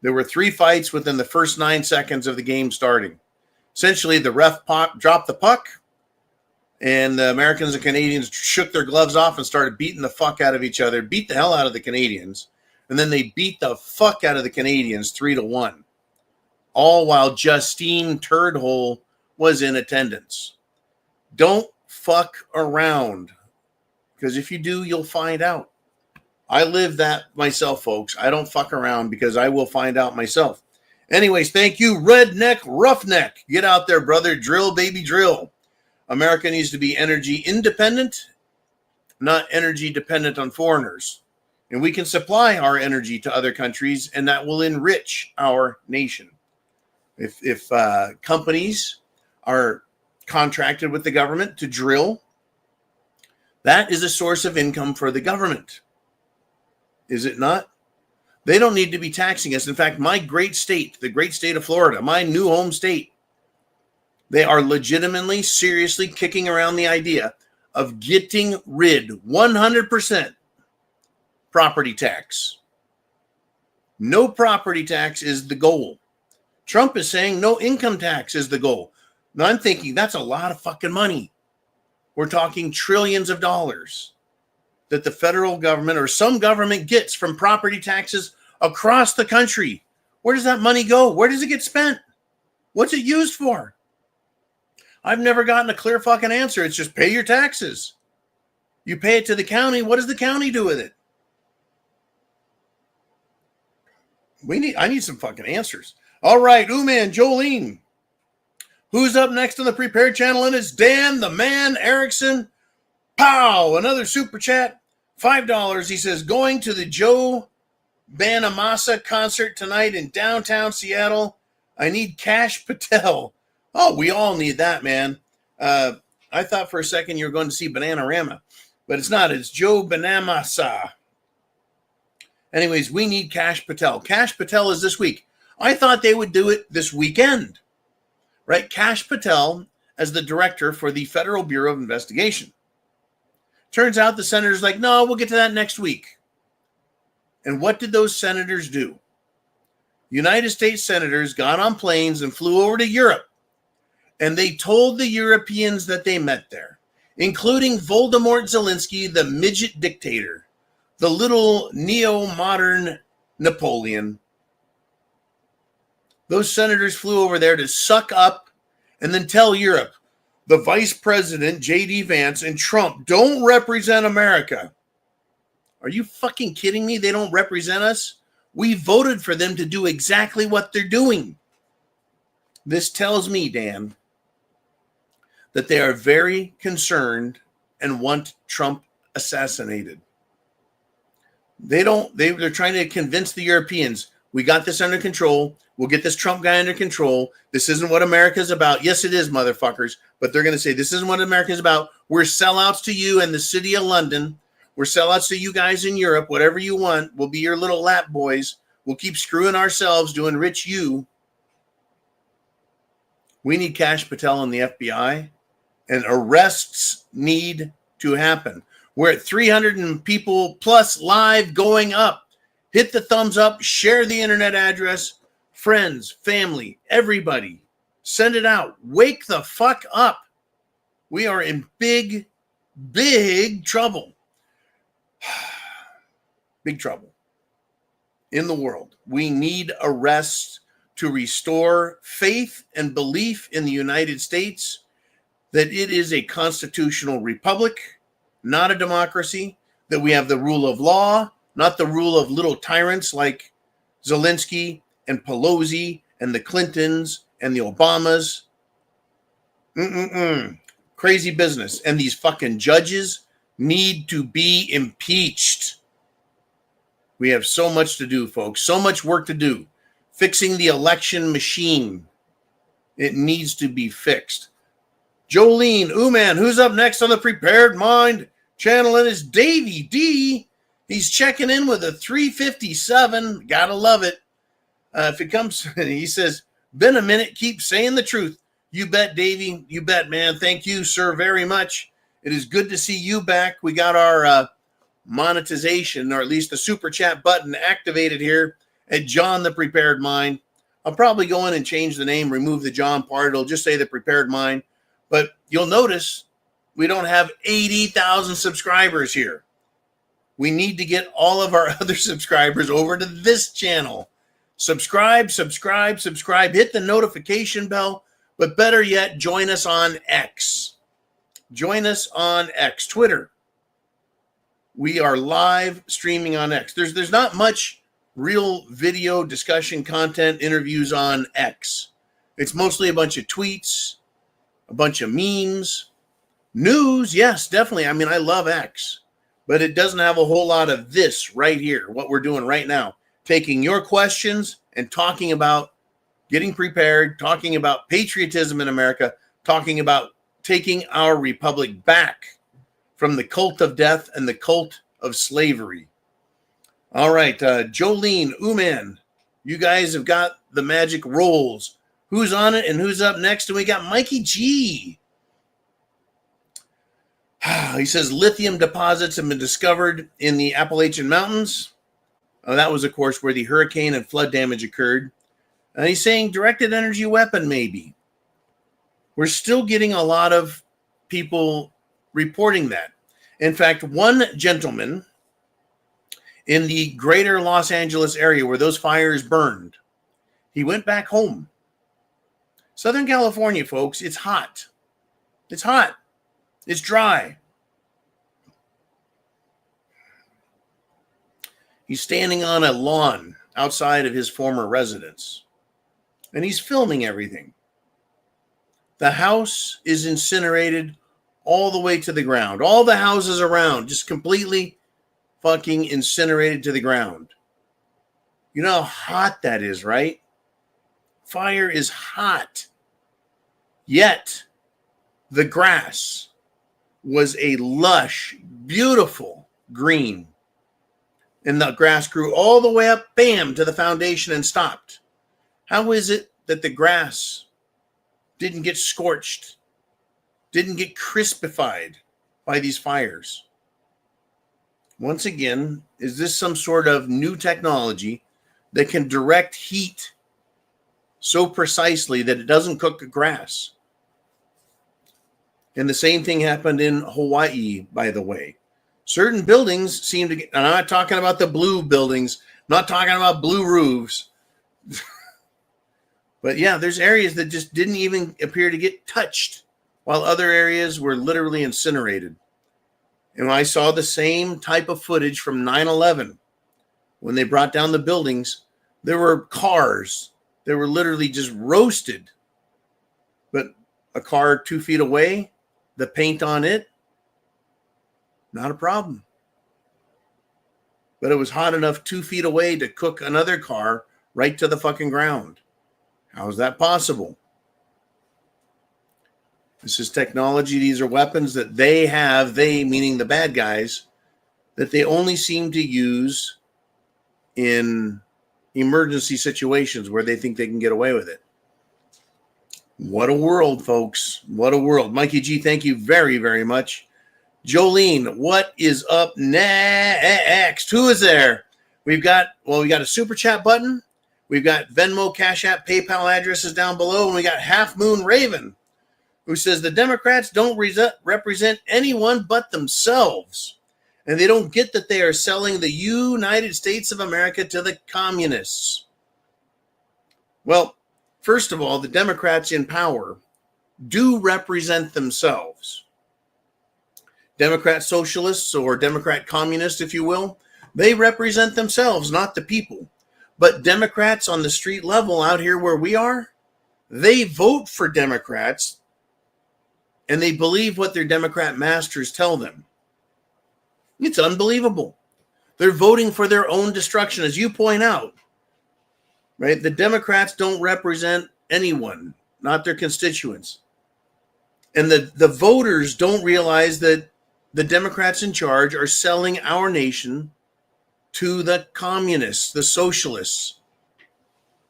There were 3 fights within the first 9 seconds of the game starting. Essentially, the ref dropped the puck, and the Americans and Canadians shook their gloves off and started beating the fuck out of each other, beat the hell out of the Canadians, and then they beat the fuck out of the Canadians 3-1. All while Justine Turdhole was in attendance. Don't fuck around, because if you do, you'll find out. I live that myself, folks. I don't fuck around because I will find out myself. Anyways, thank you, Redneck Roughneck. Get out there, brother. Drill, baby, drill. America needs to be energy independent, not energy dependent on foreigners. And we can supply our energy to other countries, and that will enrich our nation. If companies are contracted with the government to drill, that is a source of income for the government. Is it not? They don't need to be taxing us. In fact, my great state, the great state of Florida, my new home state, they are legitimately, seriously kicking around the idea of getting rid 100% property tax. No property tax is the goal. Trump is saying no income tax is the goal. Now I'm thinking that's a lot of fucking money. We're talking trillions of dollars that the federal government or some government gets from property taxes across the country. Where does that money go? Where does it get spent? What's it used for? I've never gotten a clear fucking answer. It's just pay your taxes. You pay it to the county. What does the county do with it? I need some fucking answers. All right, Uman, Jolene. Who's up next on the Prepared channel? And it's Dan the Man Erickson. Pow! Another super chat. $5. He says, going to the Joe Bonamassa concert tonight in downtown Seattle. I need Cash Patel. Oh, we all need that, man. I thought for a second you were going to see Bananarama, but it's not. It's Joe Bonamassa. Anyways, we need Cash Patel. Cash Patel is this week. I thought they would do it this weekend, right? Cash Patel as the director for the Federal Bureau of Investigation. Turns out the senator's like, no, we'll get to that next week. And what did those senators do? United States senators got on planes and flew over to Europe. And they told the Europeans that they met there, including Voldemort Zelensky, the midget dictator, the little neo-modern Napoleon. Those senators flew over there to suck up and then tell Europe, the vice president, J.D. Vance, and Trump don't represent America. Are you fucking kidding me? They don't represent us? We voted for them to do exactly what they're doing. This tells me, Dan, that they are very concerned and want Trump assassinated. They're trying to convince the Europeans, we got this under control. We'll get this Trump guy under control. This isn't what America's about. Yes, it is, motherfuckers. But they're going to say, this isn't what America's about. We're sellouts to you and the city of London. We're sellouts to you guys in Europe. Whatever you want. We'll be your little lap boys. We'll keep screwing ourselves to enrich you. We need Cash Patel and the FBI. And arrests need to happen. We're at 300 people plus live going up. Hit the thumbs up. Share the internet address. Friends, family, everybody. Send it out. Wake the fuck up. We are in big, big trouble. Big trouble in the world. We need arrests to restore faith and belief in the United States that it is a constitutional republic, not a democracy, that we have the rule of law, not the rule of little tyrants like Zelensky and Pelosi and the Clintons and the Obamas. Crazy business. And these fucking judges need to be impeached. We have so much to do, folks. So much work to do. Fixing the election machine. It needs to be fixed. Jolene, man, who's up next on the Prepared Mind channel? And it's Davey D. He's checking in with a 357. Gotta love it. If it comes, he says, been a minute, keep saying the truth. You bet, Davey. You bet, man. Thank you, sir, very much. It is good to see you back. We got our monetization, or at least the super chat button activated here at John the Prepared Mind. I'll probably go in and change the name, remove the John part. It'll just say the Prepared Mind. But you'll notice we don't have 80,000 subscribers here. We need to get all of our other subscribers over to this channel. Subscribe. Hit the notification bell. But better yet, join us on X. Join us on X, Twitter. We are live streaming on X. There's not much real video discussion content, interviews on X. It's mostly a bunch of tweets, a bunch of memes, news. Yes, definitely. I mean, I love X, but it doesn't have a whole lot of this right here, what we're doing right now, taking your questions and talking about getting prepared, talking about patriotism in America, talking about taking our republic back from the cult of death and the cult of slavery. All right, Jolene, man, you guys have got the magic rolls. Who's on it and who's up next? And we got Mikey G. He says lithium deposits have been discovered in the Appalachian Mountains. That was, of course, where the hurricane and flood damage occurred. And he's saying directed energy weapon, maybe. We're still getting a lot of people reporting that. In fact, one gentleman in the greater Los Angeles area where those fires burned, he went back home. Southern California, folks, it's hot. It's hot. It's dry. He's standing on a lawn outside of his former residence, and he's filming everything. The house is incinerated all the way to the ground. All the houses around just completely fucking incinerated to the ground. You know how hot that is, right? Fire is hot. Yet, the grass was a lush, beautiful green. And the grass grew all the way up, bam, to the foundation and stopped. How is it that the grass didn't get scorched, didn't get crispified by these fires? Once again, is this some sort of new technology that can direct heat so precisely that it doesn't cook the grass? And the same thing happened in Hawaii, by the way. Certain buildings seem to get, and I'm not talking about the blue buildings, not talking about blue roofs. But yeah, there's areas that just didn't even appear to get touched, while other areas were literally incinerated. And I saw the same type of footage from 9/11 when they brought down the buildings. There were cars that were literally just roasted. But a car 2 feet away, the paint on it, not a problem. But it was hot enough 2 feet away to cook another car right to the fucking ground. How is that possible? This is technology. These are weapons that they have, they meaning the bad guys, that they only seem to use in emergency situations where they think they can get away with it. What a world, folks. What a world. Mikey G, thank you very, very much. Jolene, what is up next? Who is there? We've got a super chat button. We've got Venmo, CashApp, PayPal addresses down below. And we got Half Moon Raven, who says the Democrats don't represent anyone but themselves. And they don't get that they are selling the United States of America to the communists. Well, first of all, the Democrats in power do represent themselves. Democrat socialists or Democrat communists, if you will, they represent themselves, not the people. But Democrats on the street level out here where we are, they vote for Democrats and they believe what their Democrat masters tell them. It's unbelievable. They're voting for their own destruction, as you point out, right? The Democrats don't represent anyone, not their constituents. And the voters don't realize that the Democrats in charge are selling our nation to the communists, the socialists,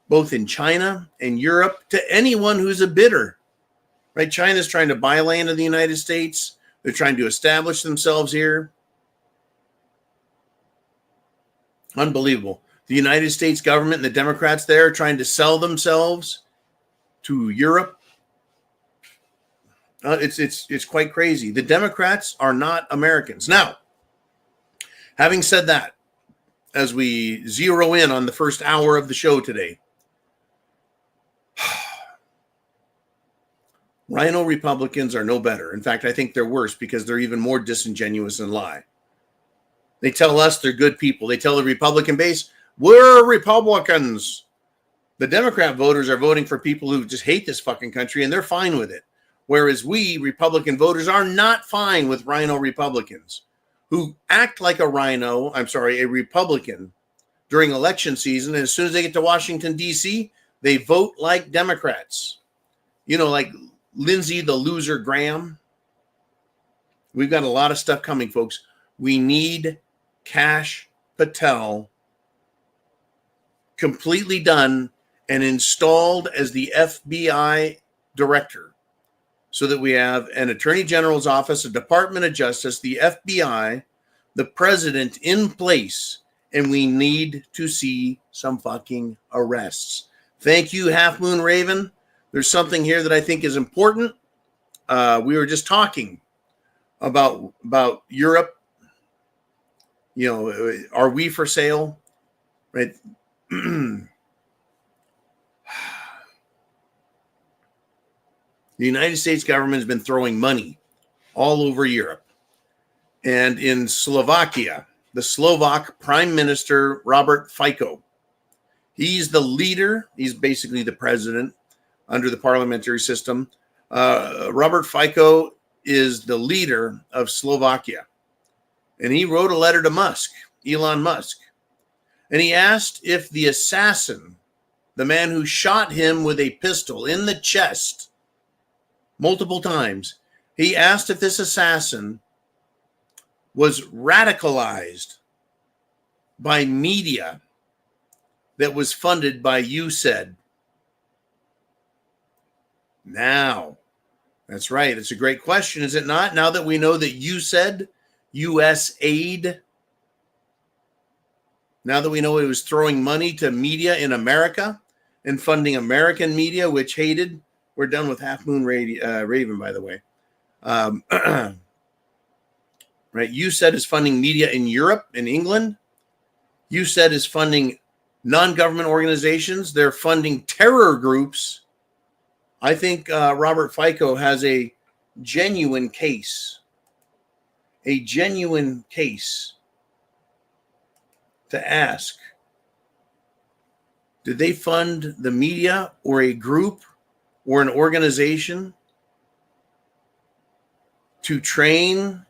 both in China and Europe, to anyone who's a bidder, right? China's trying to buy land in the United States. They're trying to establish themselves here. Unbelievable. The United States government and the Democrats there are trying to sell themselves to Europe. It's quite crazy. The Democrats are not Americans. Now, having said that, as we zero in on the first hour of the show today, Rhino Republicans are no better. In fact, I think they're worse because they're even more disingenuous and lie. They tell us they're good people. They tell the Republican base, we're Republicans. The Democrat voters are voting for people who just hate this fucking country, and they're fine with it. Whereas we, Republican voters, are not fine with Rhino Republicans who act like a Republican during election season. And as soon as they get to Washington, D.C., they vote like Democrats. You know, like Lindsey the loser Graham. We've got a lot of stuff coming, folks. We need Kash Patel completely done and installed as the FBI director, so that we have an Attorney General's office, a Department of Justice, the FBI, the president in place, and we need to see some fucking arrests. Thank you, Half Moon Raven. There's something here that I think is important. We were just talking about Europe. You know, are we for sale? Right? The United States government has been throwing money all over Europe. And in Slovakia, the Slovak Prime Minister, Robert Fico, he's the leader. He's basically the president under the parliamentary system. Robert Fico is the leader of Slovakia. And he wrote a letter to Musk, Elon Musk. And he asked if the assassin, the man who shot him with a pistol in the chest multiple times, he asked if this assassin was radicalized by media that was funded by USAID. Now, that's right. It's a great question, is it not? Now that we know that USAID, USAID, now that we know it was throwing money to media in America and funding American media, which hated. We're done with Half Moon Raven, by the way. Right? USAID is funding media in Europe, in England. USAID is funding non-government organizations. They're funding terror groups. I think Robert Fico has a genuine case. A genuine case to ask. Did they fund the media or a group or an organization to train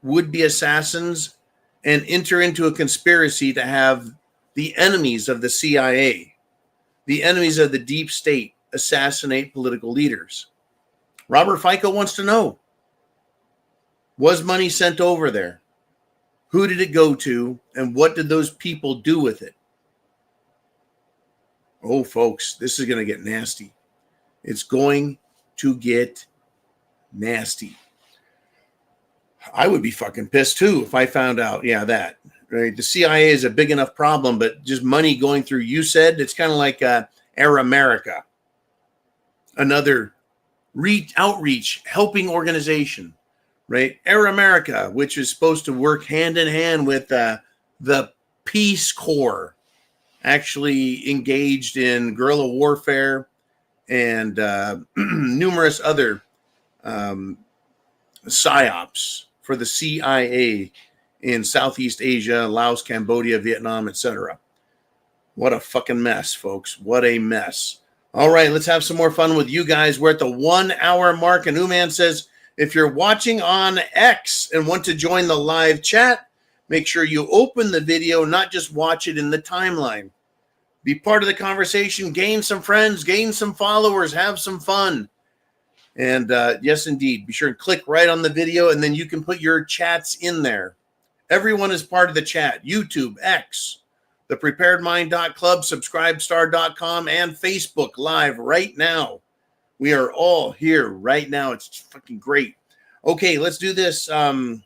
would-be assassins and enter into a conspiracy to have the enemies of the CIA, the enemies of the deep state, assassinate political leaders? Robert Fico wants to know, was money sent over there? Who did it go to? And what did those people do with it? Oh, folks, this is going to get nasty. It's going to get nasty. I would be fucking pissed too if I found out, that. Right? The CIA is a big enough problem, but just money going through USAID, it's kind of like Air America, another outreach helping organization, right? Air America, which is supposed to work hand in hand with the Peace Corps, actually engaged in guerrilla warfare and numerous other psyops for the CIA in Southeast Asia, Laos, Cambodia, Vietnam, etc. What a fucking mess, folks. What a mess. All right, let's have some more fun with you guys. We're at the 1 hour mark, and Uman says, if you're watching on X and want to join the live chat, make sure you open the video, not just watch it in the timeline. Be part of the conversation, gain some friends, gain some followers, have some fun. And yes, indeed, be sure and click right on the video, and then you can put your chats in there. Everyone is part of the chat. YouTube, X, thepreparedmind.club, subscribestar.com, and Facebook Live right now. We are all here right now. It's fucking great. Okay, let's do this. Where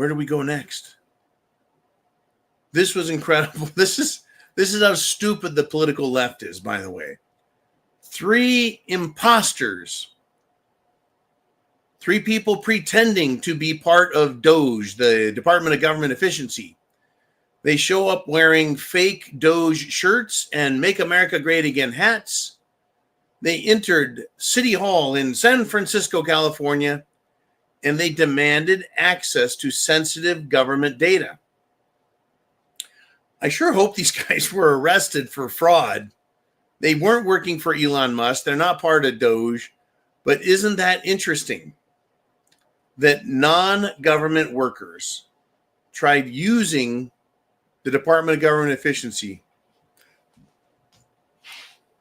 do we go next? This was incredible. This is how stupid the political left is, by the way. 3 imposters. 3 people pretending to be part of DOGE, the Department of Government Efficiency. They show up wearing fake DOGE shirts and Make America Great Again hats. They entered City Hall in San Francisco, California, and they demanded access to sensitive government data. I sure hope these guys were arrested for fraud. They weren't working for Elon Musk. They're not part of DOGE. But isn't that interesting that non-government workers tried using the Department of Government Efficiency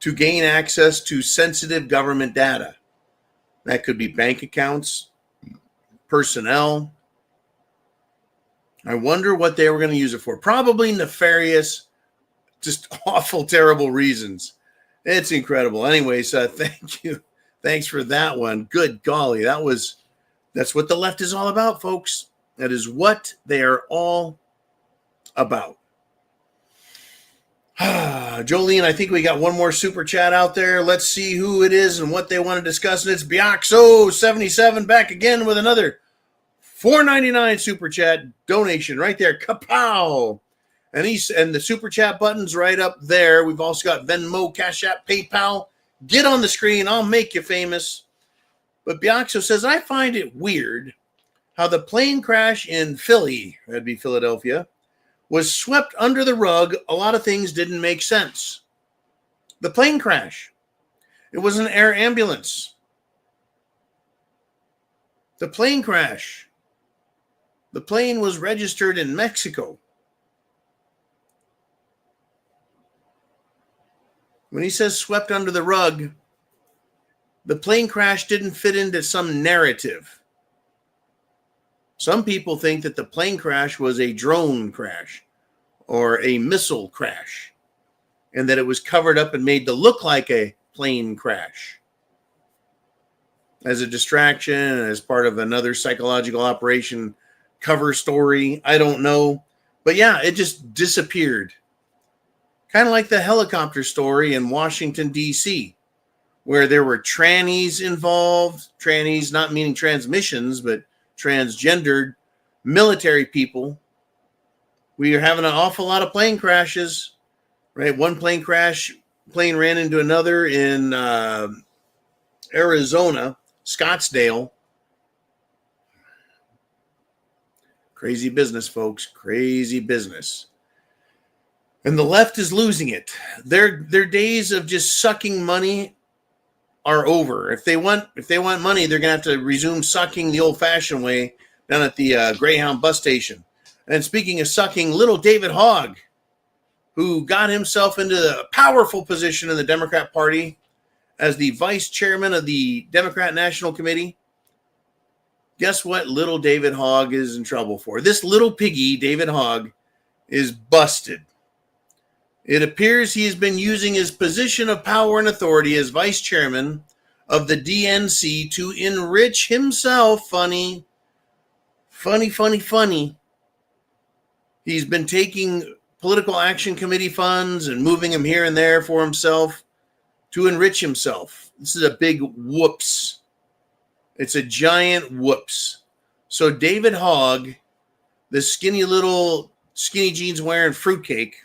to gain access to sensitive government data? That could be bank accounts, personnel. I wonder what they were going to use it for. Probably nefarious, just awful, terrible reasons. It's incredible. Anyways, thank you. Thanks for that one. Good golly. That's what the left is all about, folks. That is what they are all about. Jolene, I think we got one more super chat out there. Let's see who it is and what they want to discuss. And it's Biaxo77 back again with another $4.99 super chat donation right there. Kapow! And the super chat button's right up there. We've also got Venmo, CashApp, PayPal. Get on the screen. I'll make you famous. But Biaxo says, I find it weird how the plane crash in Philly, that'd be Philadelphia, was swept under the rug. A lot of things didn't make sense. The plane crash. It was an air ambulance. The plane crash. The plane was registered in Mexico. When he says swept under the rug, the plane crash didn't fit into some narrative. Some people think that the plane crash was a drone crash or a missile crash, and that it was covered up and made to look like a plane crash as a distraction, as part of another psychological operation cover story. I don't know. But yeah, it just disappeared. Kind of like the helicopter story in Washington, D.C., where there were trannies involved. Trannies, not meaning transmissions, but transgendered military people. We are having an awful lot of plane crashes, right? One plane ran into another in Arizona, Scottsdale. Crazy business, folks. Crazy business. And the left is losing it. Their days of just sucking money are over. If they want money, they're going to have to resume sucking the old-fashioned way down at the Greyhound bus station. And speaking of sucking, little David Hogg, who got himself into a powerful position in the Democrat Party as the vice chairman of the Democrat National Committee, guess what little David Hogg is in trouble for? This little piggy, David Hogg, is busted. It appears he has been using his position of power and authority as vice chairman of the DNC to enrich himself. Funny. He's been taking political action committee funds and moving them here and there for himself to enrich himself. This is a big whoops. It's a giant whoops. So David Hogg, the skinny jeans wearing fruitcake,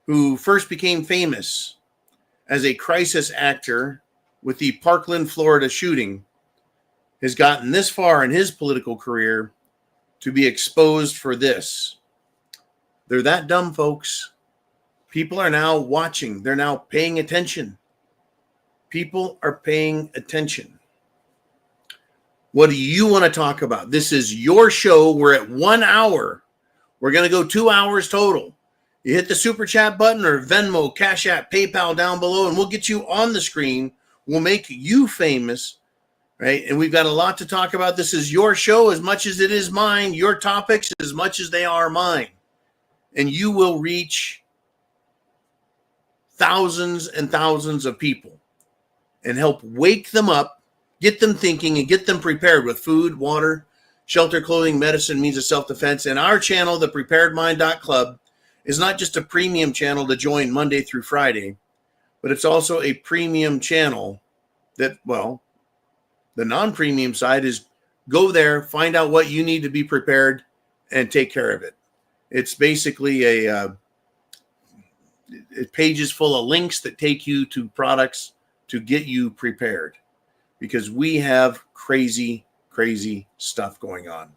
who first became famous as a crisis actor with the Parkland, Florida shooting, has gotten this far in his political career to be exposed for this. They're that dumb, folks. People are now watching. They're now paying attention. People are paying attention. What do you want to talk about? This is your show. We're at 1 hour. We're going to go 2 hours total. You hit the super chat button or Venmo, CashApp, PayPal down below, and we'll get you on the screen. We'll make you famous, right? And we've got a lot to talk about. This is your show as much as it is mine, your topics as much as they are mine. And you will reach thousands and thousands of people and help wake them up, get them thinking, and get them prepared with food, water, shelter, clothing, medicine, means of self-defense. And our channel, thepreparedmind.club, is not just a premium channel to join Monday through Friday, but it's also a premium channel that, well, the non-premium side is go there, find out what you need to be prepared, and take care of it. It's basically a pages full of links that take you to products to get you prepared, because we have crazy, crazy stuff going on.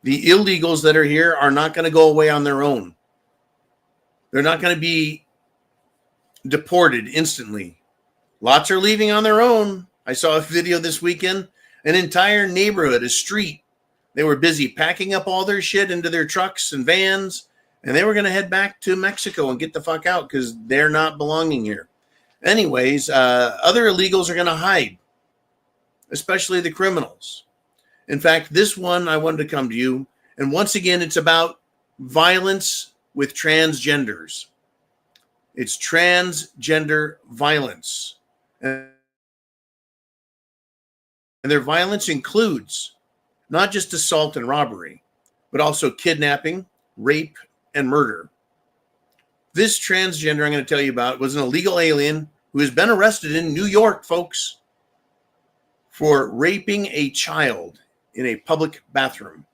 The illegals that are here are not going to go away on their own. They're not going to be deported instantly. Lots are leaving on their own. I saw a video this weekend, an entire neighborhood, a street. They were busy packing up all their shit into their trucks and vans, and they were going to head back to Mexico and get the fuck out because they're not belonging here. Anyways, other illegals are going to hide, especially the criminals. In fact, this one I wanted to come to you, and once again, it's about violence with transgenders. It's transgender violence. And their violence includes not just assault and robbery, but also kidnapping, rape, and murder. This transgender I'm going to tell you about was an illegal alien who has been arrested in New York, folks, for raping a child in a public bathroom.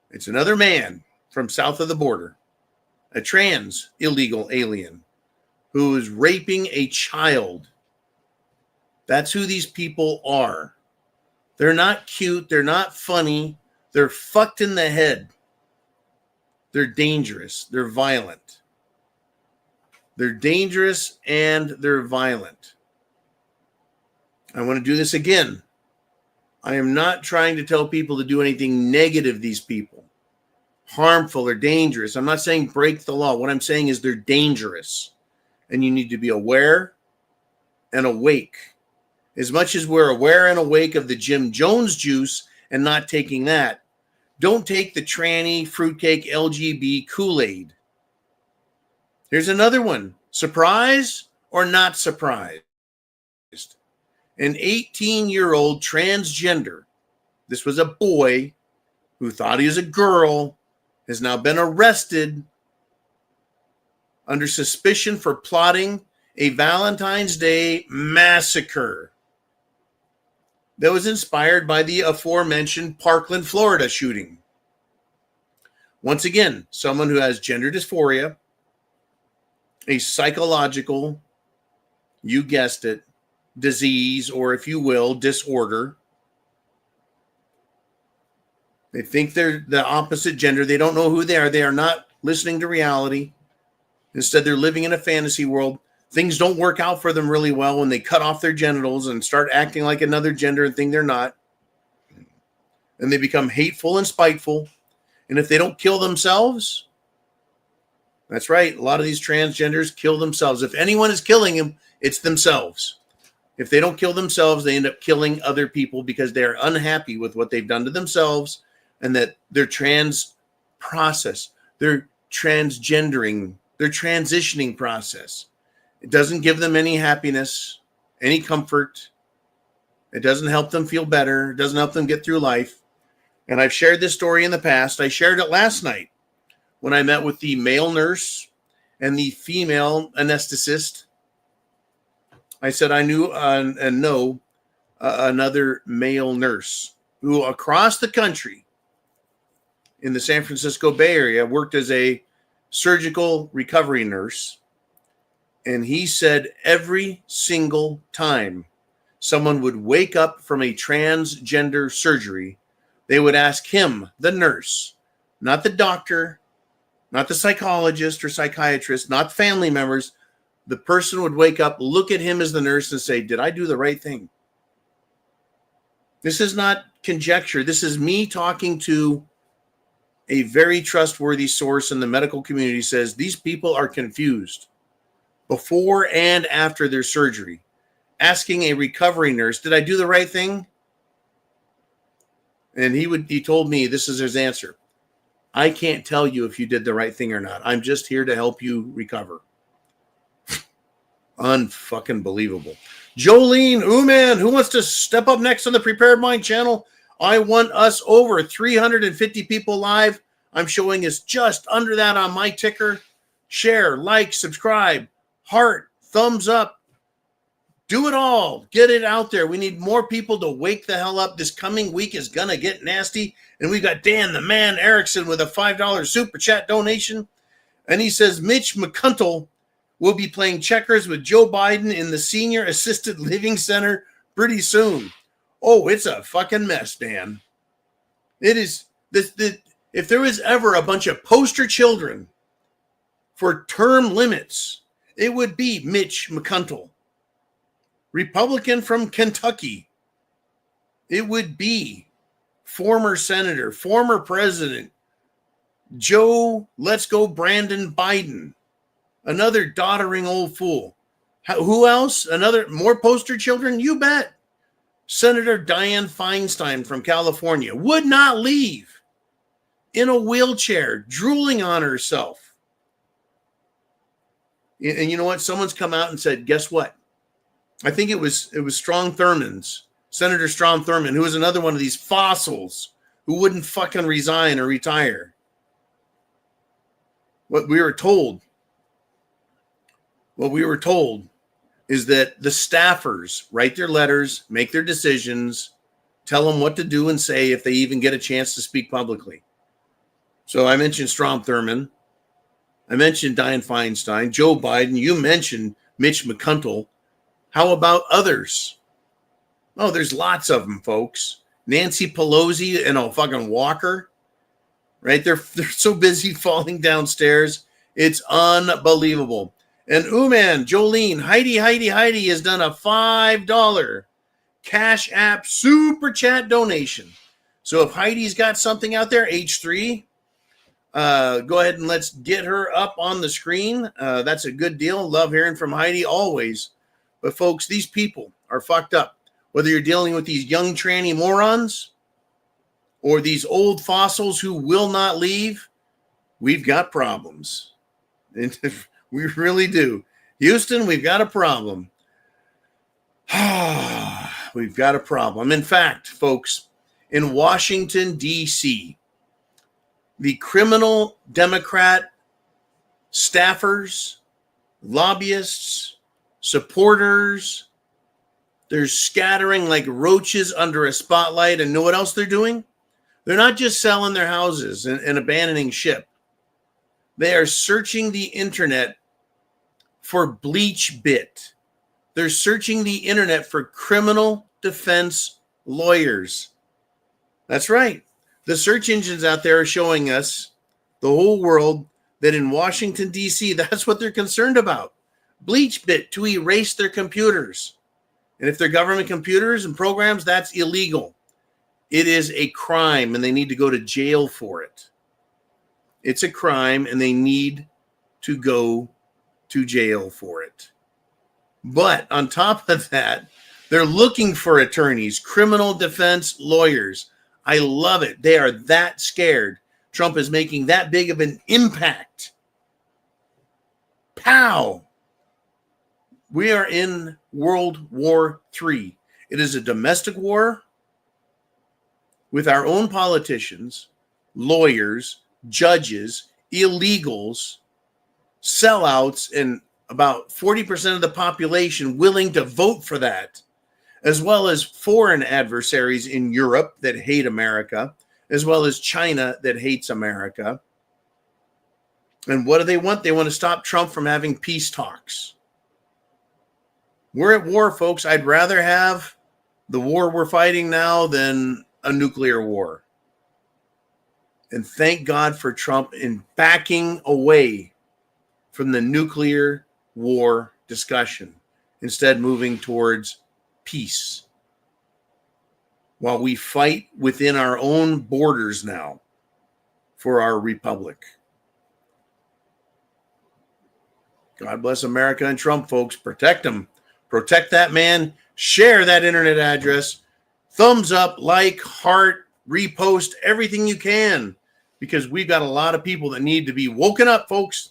It's another man from south of the border, a trans illegal alien who is raping a child. That's who these people are. They're not cute. They're not funny. They're fucked in the head. They're dangerous. They're violent. They're dangerous and they're violent. I want to do this again. I am not trying to tell people to do anything negative, these people. Harmful or dangerous. I'm not saying break the law. What I'm saying is they're dangerous. And you need to be aware and awake. As much as we're aware and awake of the Jim Jones juice and not taking that, don't take the tranny, fruitcake, LGB Kool-Aid. Here's another one. Surprise or not surprised? An 18-year-old transgender, this was a boy who thought he was a girl, has now been arrested under suspicion for plotting a Valentine's Day massacre that was inspired by the aforementioned Parkland, Florida shooting. Once again, someone who has gender dysphoria, a psychological, you guessed it, disease, or if you will, disorder. They think they're the opposite gender. They don't know who they are. They are not listening to reality. Instead, they're living in a fantasy world. Things don't work out for them really well when they cut off their genitals and start acting like another gender and think they're not. And they become hateful and spiteful. And if they don't kill themselves, that's right, a lot of these transgenders kill themselves. If anyone is killing them, it's themselves. If they don't kill themselves, they end up killing other people because they are unhappy with what they've done to themselves and that their trans process, their transgendering, their transitioning process, it doesn't give them any happiness, any comfort. It doesn't help them feel better. It doesn't help them get through life. And I've shared this story in the past. I shared it last night when I met with the male nurse and the female anesthetist. I said I knew and know another male nurse who across the country in the San Francisco Bay Area worked as a surgical recovery nurse. And he said every single time someone would wake up from a transgender surgery, they would ask him, the nurse, not the doctor, not the psychologist or psychiatrist, not family members. The person would wake up, look at him as the nurse and say, did I do the right thing? This is not conjecture. This is me talking to a very trustworthy source in the medical community. Says these people are confused before and after their surgery, asking a recovery nurse, did I do the right thing? And he told me, this is his answer. I can't tell you if you did the right thing or not. I'm just here to help you recover. Unfucking believable. Jolene Uman, who wants to step up next on the Prepared Mind channel? I want us over 350 people live. I'm showing us just under that on my ticker. Share, like, subscribe, heart, thumbs up. Do it all. Get it out there. We need more people to wake the hell up. This coming week is going to get nasty. And we got Dan the Man Erickson with a $5 super chat donation. And he says Mitch McConnell will be playing checkers with Joe Biden in the Senior Assisted Living Center pretty soon. Oh, it's a fucking mess, Dan. It is. If there was ever a bunch of poster children for term limits, it would be Mitch McConnell, Republican from Kentucky. It would be former senator, former president, Joe Let's Go Brandon Biden, another doddering old fool. Who else? More poster children? You bet. Senator Dianne Feinstein from California would not leave, in a wheelchair, drooling on herself. And you know what? Someone's come out and said, guess what? I think it was Strom Thurmond's, Senator Strom Thurmond, who was another one of these fossils who wouldn't fucking resign or retire. What we were told is that the staffers write their letters, make their decisions, tell them what to do and say if they even get a chance to speak publicly. So I mentioned Strom Thurmond. I mentioned Dianne Feinstein, Joe Biden. You mentioned Mitch McConnell. How about others? Oh, there's lots of them, folks. Nancy Pelosi and a fucking walker, right? They're so busy falling downstairs. It's unbelievable. And Uman, Jolene, Heidi has done a $5 CashApp super chat donation. So if Heidi's got something out there, H3, go ahead and let's get her up on the screen. That's a good deal. Love hearing from Heidi always. But folks, these people are fucked up. Whether you're dealing with these young tranny morons or these old fossils who will not leave, we've got problems. And we really do. Houston, we've got a problem. We've got a problem. In fact, folks, in Washington, D.C., the criminal Democrat staffers, lobbyists, supporters, they're scattering like roaches under a spotlight. And know what else they're doing? They're not just selling their houses and abandoning ship. They are searching the internet for BleachBit. They're searching the internet for criminal defense lawyers. That's right. The search engines out there are showing us, the whole world, that in Washington, D.C., that's what they're concerned about. BleachBit, to erase their computers. And if they're government computers and programs, that's illegal. It is a crime, and they need to go to jail for it. It's a crime, and they need to go to jail for it. But on top of that, they're looking for attorneys, criminal defense lawyers. I love it. They are that scared. Trump is making that big of an impact. Pow! We are in World War III. It is a domestic war with our own politicians, lawyers, judges, illegals, sellouts, and about 40% of the population willing to vote for that, as well as foreign adversaries in Europe that hate America, as well as China that hates America. And what do they want? They want to stop Trump from having peace talks. We're at war, folks. I'd rather have the war we're fighting now than a nuclear war. And thank God for Trump in backing away from the nuclear war discussion, instead moving towards peace. While we fight within our own borders now for our republic. God bless America and Trump, folks. Protect them. Protect that man. Share that internet address. Thumbs up, like, heart, repost, everything you can, because we've got a lot of people that need to be woken up, folks.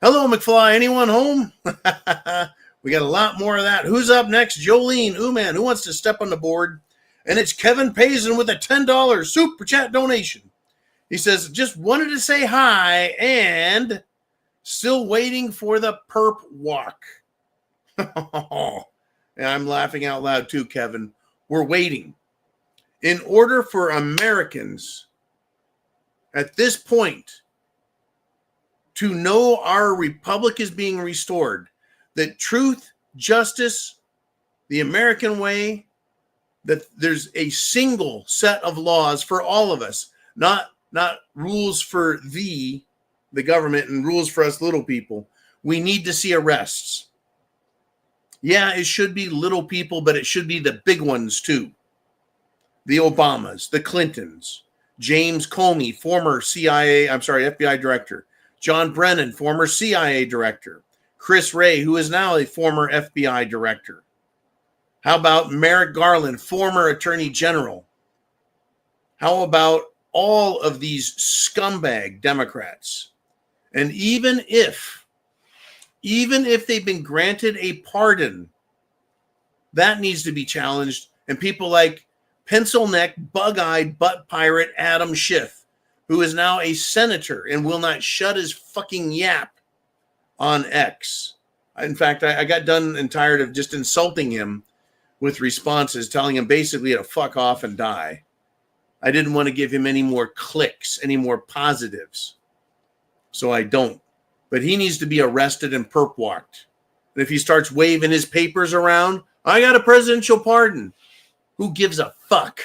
Hello, McFly. Anyone home? We got a lot more of that. Who's up next? Jolene. Ooh, man, who wants to step on the board? And it's Kevin Payson with a $10 super chat donation. He says, just wanted to say hi and still waiting for the perp walk. And I'm laughing out loud too, Kevin. We're waiting. In order for Americans at this point to know our republic is being restored, that truth, justice, the American way, that there's a single set of laws for all of us, not rules for the government and rules for us little people. We need to see arrests. Yeah, it should be little people, but it should be the big ones too. The Obamas, the Clintons, James Comey, former FBI director, John Brennan, former CIA director, Chris Wray, who is now a former FBI director. How about Merrick Garland, former attorney general? How about all of these scumbag Democrats? And even if they've been granted a pardon, that needs to be challenged. And people like pencil neck, bug-eyed, butt pirate Adam Schiff, who is now a senator and will not shut his fucking yap on X. In fact, I got done and tired of just insulting him with responses, telling him basically to fuck off and die. I didn't want to give him any more clicks, any more positives. So I don't. But he needs to be arrested and perp walked. And if he starts waving his papers around, I got a presidential pardon. Who gives a fuck?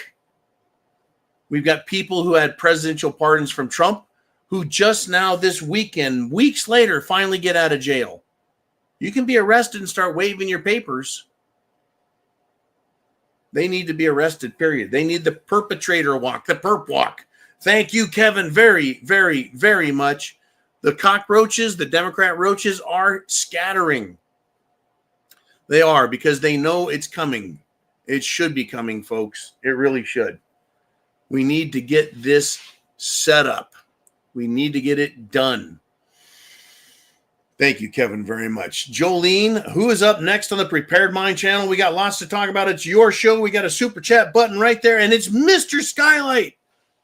We've got people who had presidential pardons from Trump who just now this weekend, weeks later, finally get out of jail. You can be arrested and start waving your papers. They need to be arrested, period. They need the perpetrator walk, the perp walk. Thank you, Kevin, very, very, very much. The cockroaches, the Democrat roaches are scattering. They are, because they know it's coming. It should be coming, folks. It really should. We need to get this set up. We need to get it done. Thank you, Kevin, very much. Jolene, who is up next on the Prepared Mind channel? We got lots to talk about. It's your show. We got a super chat button right there, and it's Mr. Skylight.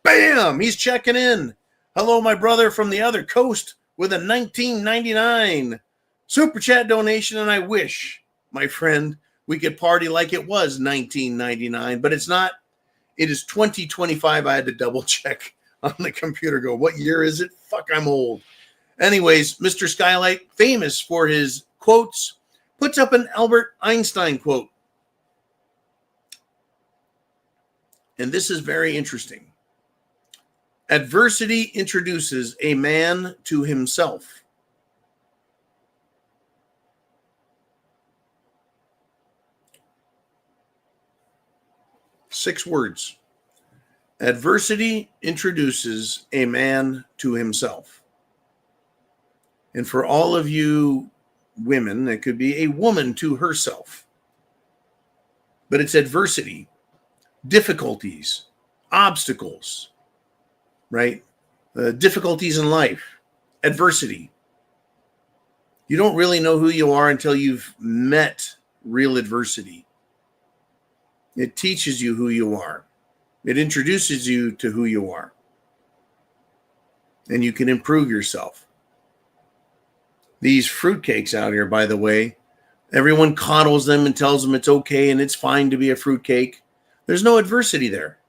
Bam! He's checking in. Hello, my brother from the other coast with a $19.99 super chat donation, and I wish, my friend, we could party like it was $19.99, but it's not. It is 2025. I had to double check on the computer. Go, what year is it? Fuck, I'm old. Anyways, Mr. Skylight, famous for his quotes, puts up an Albert Einstein quote. And this is very interesting. Adversity introduces a man to himself. Six words. Adversity introduces a man to himself. And for all of you women, it could be a woman to herself. But it's adversity, difficulties, obstacles, right? Difficulties in life, adversity. You don't really know who you are until you've met real adversity. It teaches you who you are. It introduces you to who you are. And you can improve yourself. These fruitcakes out here, by the way, everyone coddles them and tells them it's okay and it's fine to be a fruitcake. There's no adversity there.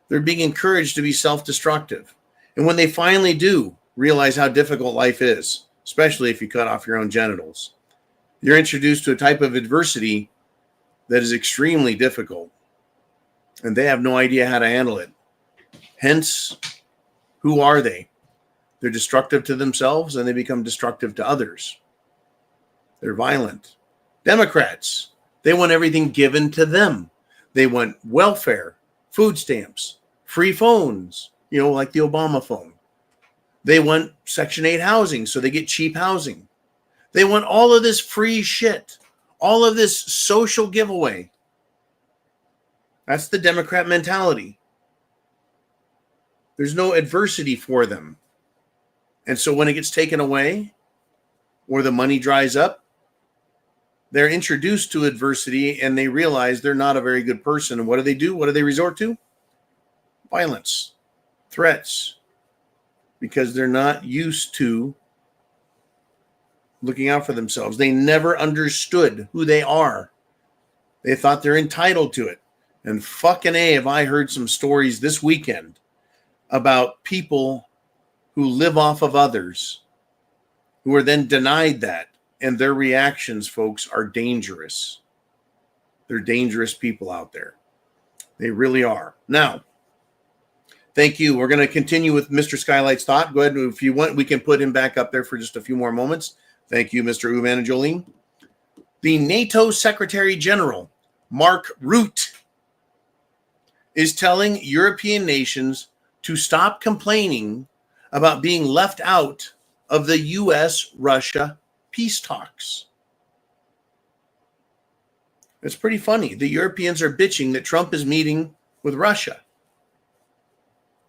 They're being encouraged to be self-destructive. And when they finally do realize how difficult life is, especially if you cut off your own genitals, you're introduced to a type of adversity that is extremely difficult. And they have no idea how to handle it. Hence, Who are they? They're destructive to themselves and they become destructive to others. They're violent. Democrats, they want everything given to them. They want welfare, food stamps, free phones, like the Obama phone. They want Section 8 housing, so they get cheap housing. They want all of this free shit, all of this social giveaway. That's the Democrat mentality. There's no adversity for them. And so when it gets taken away or the money dries up, they're introduced to adversity and they realize they're not a very good person. And what do? What do they resort to? Violence, threats, because they're not used to looking out for themselves. They never understood who they are. They thought they're entitled to it. And fucking A, have I heard some stories this weekend about people who live off of others who are then denied that. And their reactions, folks, are dangerous. They're dangerous people out there. They really are. Now, thank you. We're going to continue with Mr. Skylight's thought. Go ahead. If you want, we can put him back up there for just a few more moments. Thank you, Mr. Uman and Jolene. The NATO Secretary General, Mark Rutte, is telling European nations to stop complaining about being left out of the U.S.-Russia peace talks. It's pretty funny. The Europeans are bitching that Trump is meeting with Russia.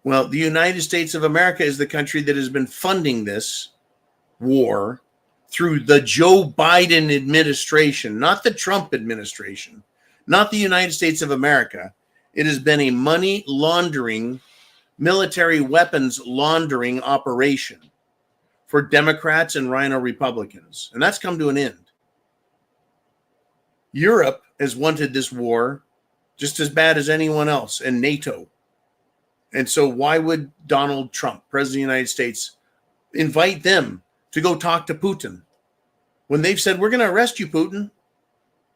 Well, the United States of America is the country that has been funding this war through the Joe Biden administration, not the Trump administration, not the United States of America. It has been a money laundering, military weapons laundering operation for Democrats and Rhino Republicans. And that's come to an end. Europe has wanted this war just as bad as anyone else, and NATO. And so why would Donald Trump, President of the United States, invite them to go talk to Putin when they've said, we're going to arrest you, Putin.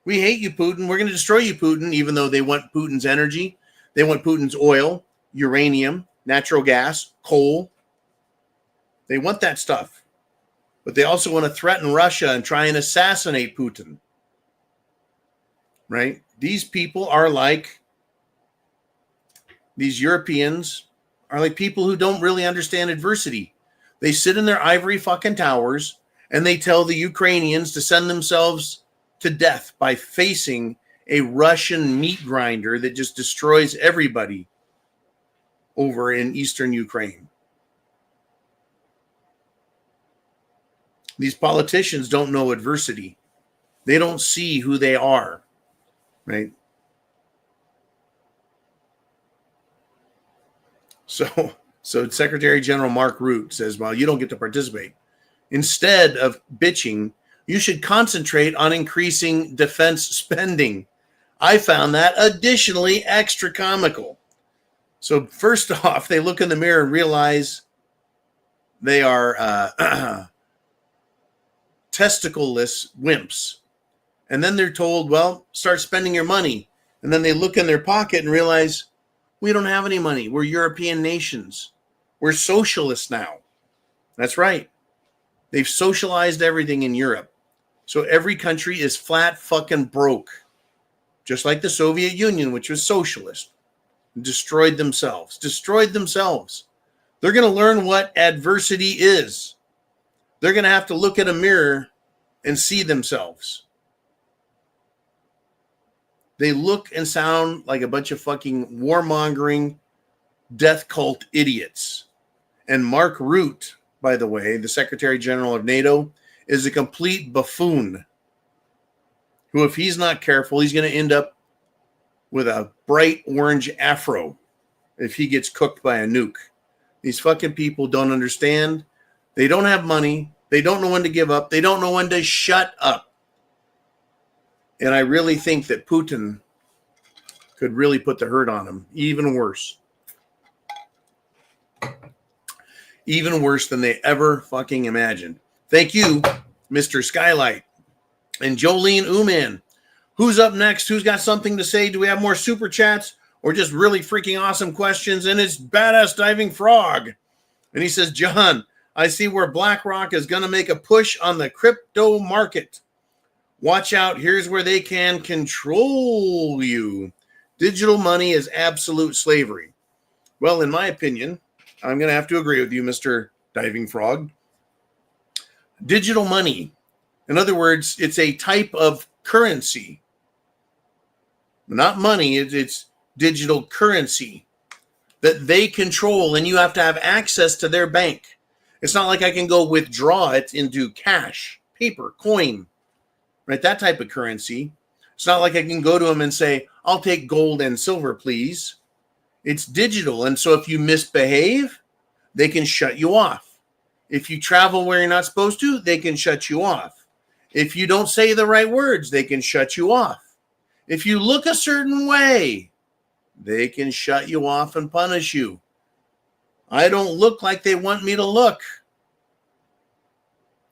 We hate you, Putin. We're going to destroy you, Putin, even though they want Putin's energy. They want Putin's oil, uranium, natural gas, coal. They want that stuff. But they also want to threaten Russia and try and assassinate Putin. Right? These people are like, these Europeans are like people who don't really understand adversity. They sit in their ivory fucking towers and they tell the Ukrainians to send themselves to death by facing a Russian meat grinder that just destroys everybody over in eastern Ukraine. These politicians don't know adversity. They don't see who they are, right? So Secretary General Mark Rutte says, well, you don't get to participate. Instead of bitching, you should concentrate on increasing defense spending. I found that additionally extra comical. So first off, they look in the mirror and realize they are testicle-less wimps. And then they're told, well, start spending your money. And then they look in their pocket and realize, we don't have any money. We're European nations. We're socialists now. That's right. They've socialized everything in Europe. So every country is flat fucking broke. Just like the Soviet Union, which was socialist. Destroyed themselves. They're going to learn what adversity is. They're going to have to look at a mirror and see themselves. They look and sound like a bunch of fucking warmongering, death cult idiots. And Mark Rutte, by the way, the Secretary General of NATO, is a complete buffoon who, if he's not careful, he's going to end up with a bright orange afro if he gets cooked by a nuke. These fucking people don't understand. They don't have money. They don't know when to give up. They don't know when to shut up. And I really think that Putin could really put the hurt on him. Even worse. Even worse than they ever fucking imagined. Thank you, Mr. Skylight. And Jolene Uman. Who's up next? Who's got something to say? Do we have more super chats or just really freaking awesome questions? And it's Badass Diving Frog. And he says, John, I see where BlackRock is going to make a push on the crypto market. Watch out. Here's where they can control you. Digital money is absolute slavery. Well, in my opinion, I'm going to have to agree with you, Mr. Diving Frog. Digital money, in other words, it's a type of currency. Not money, it's digital currency that they control, and you have to have access to their bank. It's not like I can go withdraw it into cash, paper, coin, right? That type of currency. It's not like I can go to them and say, I'll take gold and silver, please. It's digital. And so if you misbehave, they can shut you off. If you travel where you're not supposed to, they can shut you off. If you don't say the right words, they can shut you off. If you look a certain way, they can shut you off and punish you. I don't look like they want me to look.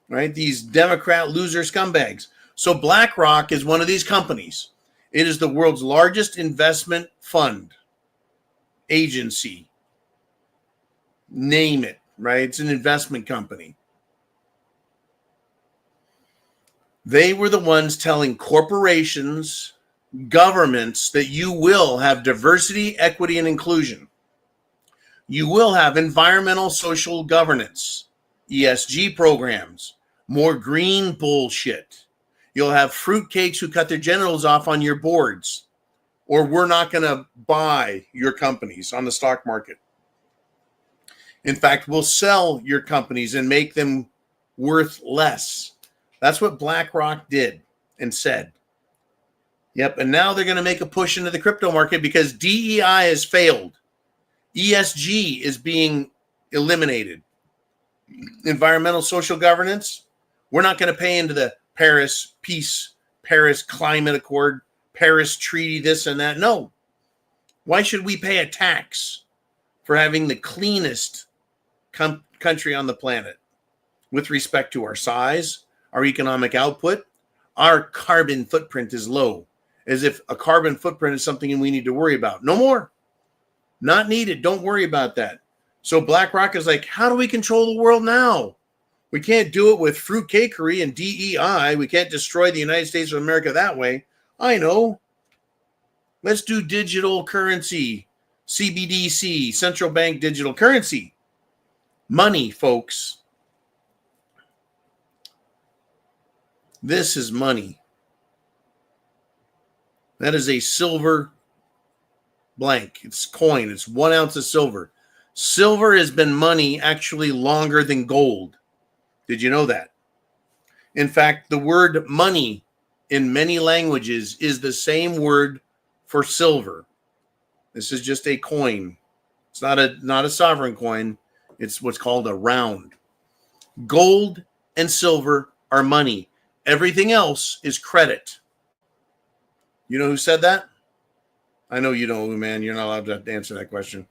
Right? These Democrat loser scumbags. So BlackRock is one of these companies. It is the world's largest investment fund agency. Name it, right? It's an investment company. They were the ones telling corporations, governments that you will have diversity, equity, and inclusion. You will have environmental social governance, ESG programs, more green bullshit. You'll have fruitcakes who cut their genitals off on your boards, or we're not going to buy your companies on the stock market. In fact, we'll sell your companies and make them worth less. That's what BlackRock did and said. Yep, and now they're going to make a push into the crypto market because DEI has failed. ESG is being eliminated. Environmental social governance, we're not going to pay into the Paris Peace, Paris Climate Accord, Paris Treaty, this and that. No. Why should we pay a tax for having the cleanest country on the planet with respect to our size, our economic output? Our carbon footprint is low, as if a carbon footprint is something we need to worry about. No more. Not needed. Don't worry about that. So BlackRock is like, how do we control the world now? We can't do it with fruitcakery and DEI. We can't destroy the United States of America that way. I know. Let's do digital currency, CBDC, central bank digital currency. Money, folks. This is money. That is a silver blank. It's coin. It's 1 ounce of silver. Silver has been money actually longer than gold. Did you know that? In fact, the word money in many languages is the same word for silver. This is just a coin. It's not a sovereign coin. It's what's called a round. Gold and silver are money. Everything else is credit. You know who said that? I know you know who, man. You're not allowed to answer that question.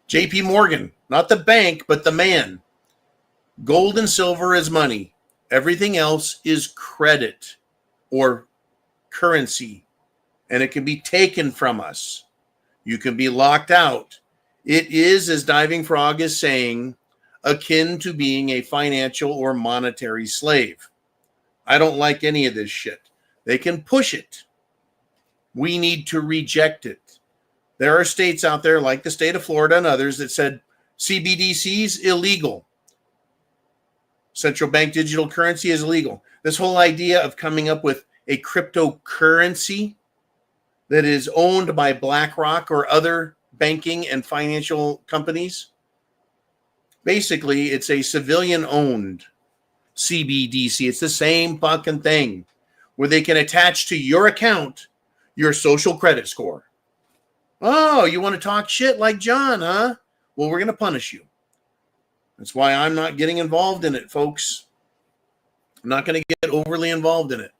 JP Morgan, not the bank, but the man. Gold and silver is money. Everything else is credit or currency, and it can be taken from us. You can be locked out. It is, as Diving Frog is saying, akin to being a financial or monetary slave. I don't like any of this shit. They can push it. We need to reject it. There are states out there like the state of Florida and others that said CBDCs illegal. Central bank digital currency is illegal. This whole idea of coming up with a cryptocurrency that is owned by BlackRock or other banking and financial companies, basically it's a civilian-owned CBDC. It's the same fucking thing where they can attach to your account your social credit score. Oh, you want to talk shit like John, huh? Well, we're going to punish you. That's why I'm not getting involved in it, folks. I'm not going to get overly involved in it.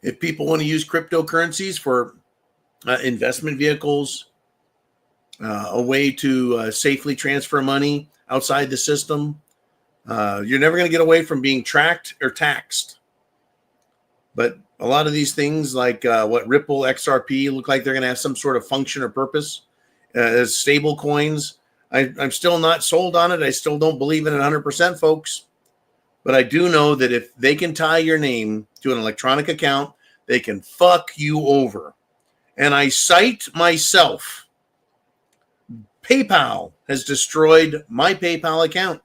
If people want to use cryptocurrencies for investment vehicles, a way to safely transfer money outside the system, you're never going to get away from being tracked or taxed. But a lot of these things like what Ripple, XRP look like they're going to have some sort of function or purpose. as stable coins. I'm still not sold on it. I still don't believe in it 100%, folks. But I do know that if they can tie your name to an electronic account, they can fuck you over. And I cite myself. PayPal has destroyed my PayPal account.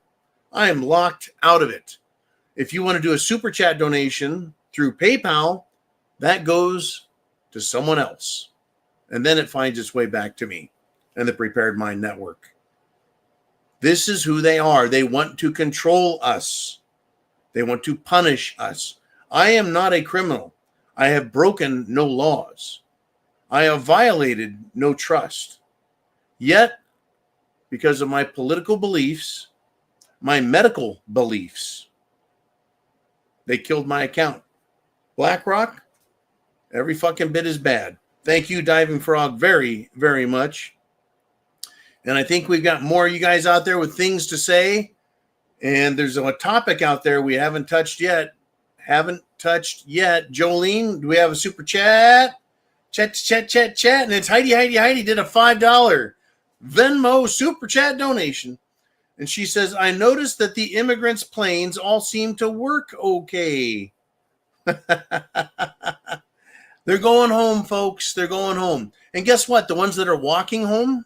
I am locked out of it. If you want to do a super chat donation through PayPal, that goes to someone else. And then it finds its way back to me and the Prepared Mind Network. This is who they are. They want to control us. They want to punish us. I am not a criminal. I have broken no laws. I have violated no trust. Yet, because of my political beliefs, my medical beliefs, they killed my account. BlackRock, every fucking bit is bad. Thank you, Diving Frog, very, very much. And I think we've got more of you guys out there with things to say. And there's a topic out there we haven't touched yet. Jolene, do we have a super chat? Chat. And it's Heidi did a $5 Venmo super chat donation. And she says, I noticed that the immigrants' planes all seem to work okay. They're going home, folks. They're going home. And guess what? The ones that are walking home,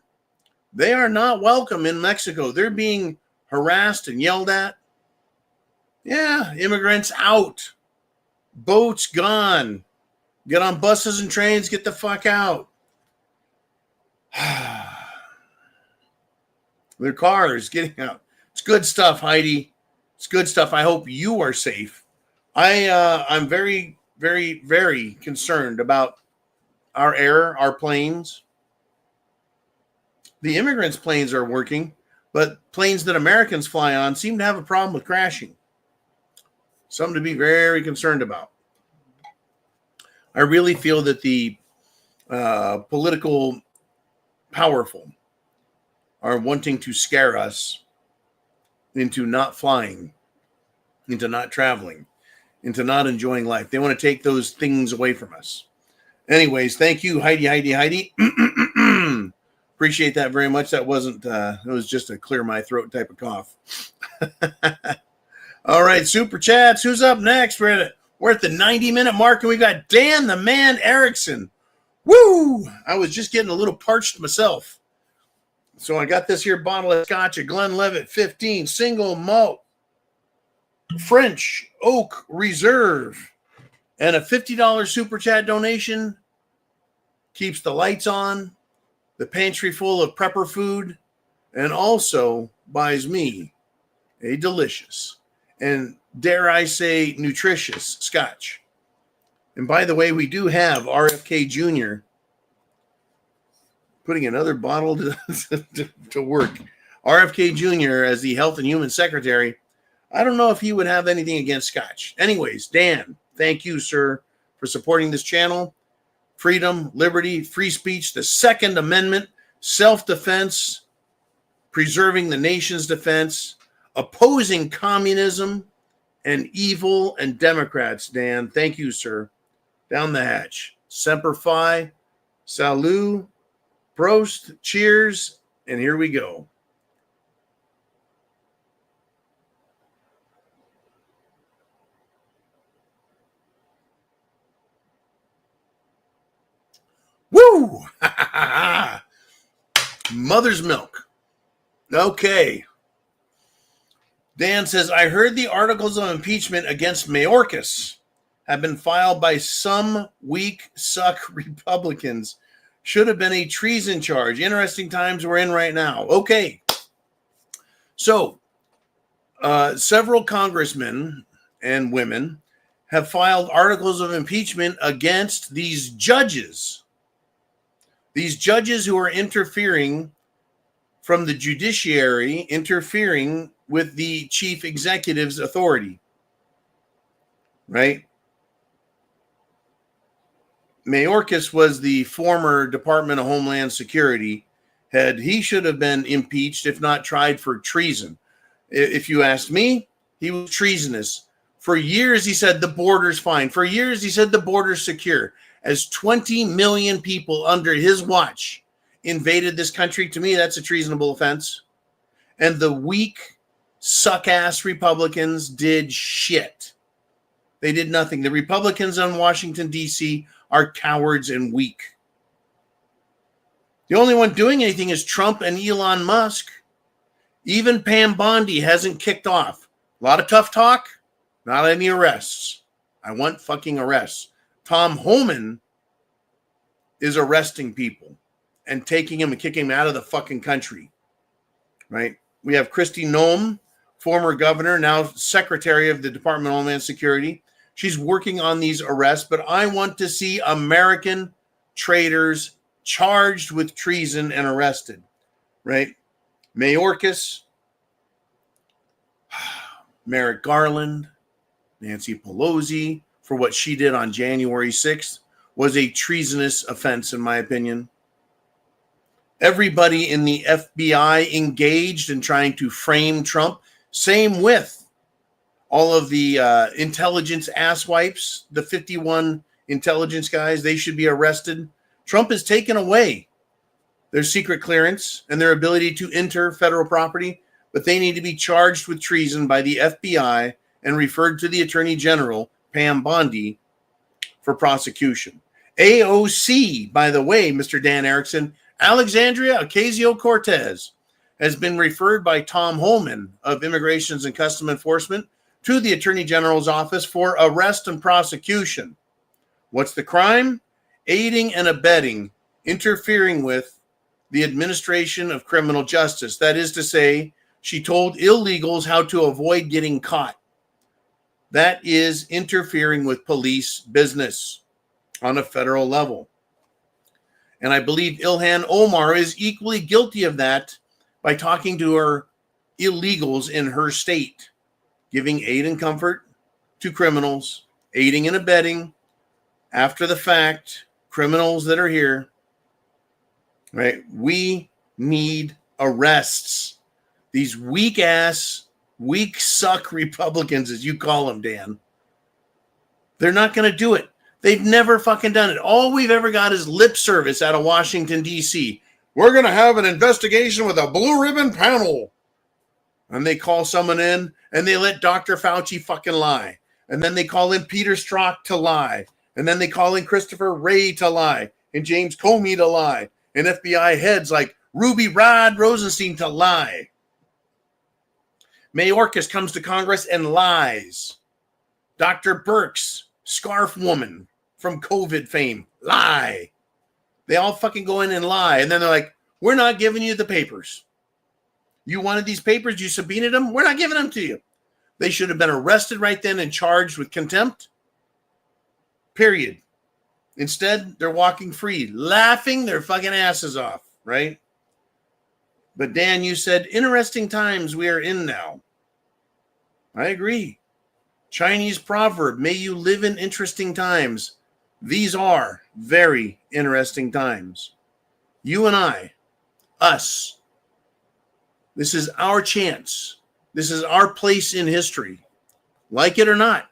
they are not welcome in Mexico. They're being harassed and yelled at. Yeah, immigrants out. Boats gone. Get on buses and trains. Get the fuck out. Their cars getting out. It's good stuff, Heidi. It's good stuff. I hope you are safe. I'm very, very, very concerned about our air, our planes. The immigrants' planes are working, but planes that Americans fly on seem to have a problem with crashing. Something to be very concerned about. I really feel that the political powerful are wanting to scare us into not flying, into not traveling, into not enjoying life. They want to take those things away from us. Anyways, thank you, Heidi. Appreciate that very much. That wasn't, it was just a clear my throat type of cough. All right, super chats. Who's up next? We're at the 90-minute mark, and we got Dan the Man Erickson. Woo! I was just getting a little parched myself. So I got this here bottle of scotch, a Glenlivet 15 single malt French Oak Reserve, and a $50 super chat donation. Keeps the lights on, the pantry full of prepper food, and also buys me a delicious and, dare I say, nutritious scotch. And by the way, we do have RFK Jr. putting another bottle to work. RFK Jr. as the Health and Human Secretary. I don't know if he would have anything against scotch. Anyways, Dan, thank you, sir, for supporting this channel. Freedom, liberty, free speech, the Second Amendment, self-defense, preserving the nation's defense, opposing communism and evil and Democrats, Dan. Thank you, sir. Down the hatch. Semper Fi, Salut, Prost, cheers, and here we go. Woo! Mother's milk. Okay. Dan says, I heard the articles of impeachment against Mayorkas have been filed by some weak suck Republicans. Should have been a treason charge. Interesting times we're in right now. Okay. So, several congressmen and women have filed articles of impeachment against these judges. These judges who are interfering from the judiciary, interfering with the chief executive's authority. Right? Mayorkas was the former Department of Homeland Security head. He should have been impeached, if not tried for treason. If you ask me, he was treasonous. For years, he said the border's fine. For years, he said the border's secure. As 20 million people under his watch invaded this country, to me, that's a treasonable offense. And the weak, suck-ass Republicans did shit. They did nothing. The Republicans in Washington, D.C. are cowards and weak. The only one doing anything is Trump and Elon Musk. Even Pam Bondi hasn't kicked off. A lot of tough talk, not any arrests. I want fucking arrests. Tom Homan is arresting people and taking them and kicking them out of the fucking country, right? We have Kristi Noem, former governor, now secretary of the Department of Homeland Security. She's working on these arrests, but I want to see American traitors charged with treason and arrested, right? Mayorkas, Merrick Garland, Nancy Pelosi, for what she did on January 6th, was a treasonous offense, in my opinion. Everybody in the FBI engaged in trying to frame Trump. Same with all of the intelligence asswipes, the 51 intelligence guys. They should be arrested. Trump has taken away their secret clearance and their ability to enter federal property, but they need to be charged with treason by the FBI and referred to the Attorney General, Pam Bondi, for prosecution. AOC, by the way, Mr. Dan Erickson, Alexandria Ocasio-Cortez, has been referred by Tom Homan of Immigrations and Custom Enforcement to the Attorney General's office for arrest and prosecution. What's the crime? Aiding and abetting, interfering with the administration of criminal justice. That is to say, she told illegals how to avoid getting caught. That is interfering with police business on a federal level. And I believe Ilhan Omar is equally guilty of that by talking to her illegals in her state, giving aid and comfort to criminals, aiding and abetting after the fact, criminals that are here, right? We need arrests. These weak-ass, weak-suck Republicans, as you call them, Dan, they're not going to do it. They've never fucking done it. All we've ever got is lip service out of Washington, D.C. We're going to have an investigation with a blue ribbon panel. And they call someone in, and they let Dr. Fauci fucking lie. And then they call in Peter Strzok to lie. And then they call in Christopher Wray to lie. And James Comey to lie. And FBI heads like Ruby Rod Rosenstein to lie. Mayorkas comes to Congress and lies. Dr. Birx, scarf woman from COVID fame, lie. They all fucking go in and lie. And then they're like, we're not giving you the papers. You wanted these papers, you subpoenaed them, we're not giving them to you. They should have been arrested right then and charged with contempt. Period. Instead, they're walking free, laughing their fucking asses off, right? But Dan, you said, interesting times we are in now. I agree. Chinese proverb, may you live in interesting times. These are very interesting times. You and I, us, this is our chance. This is our place in history. Like it or not.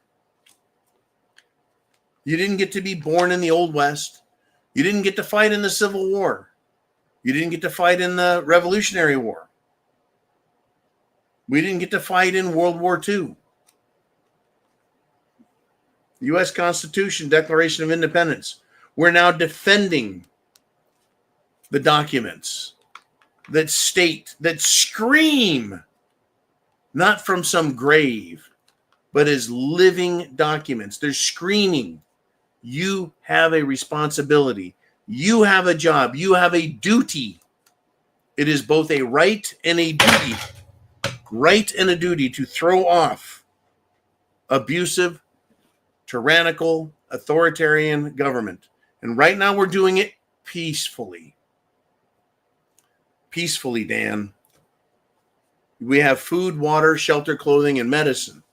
You didn't get to be born in the Old West. You didn't get to fight in the Civil War. You didn't get to fight in the Revolutionary War. We didn't get to fight in World War II. The U.S. Constitution, Declaration of Independence. We're now defending the documents that state, that scream, not from some grave, but as living documents. They're screaming. You have a responsibility. You have a job. You have a duty. It is both a right and a duty. Right and a duty to throw off abusive, tyrannical, authoritarian government. And right now we're doing it peacefully. Peacefully, Dan. We have food, water, shelter, clothing, and medicine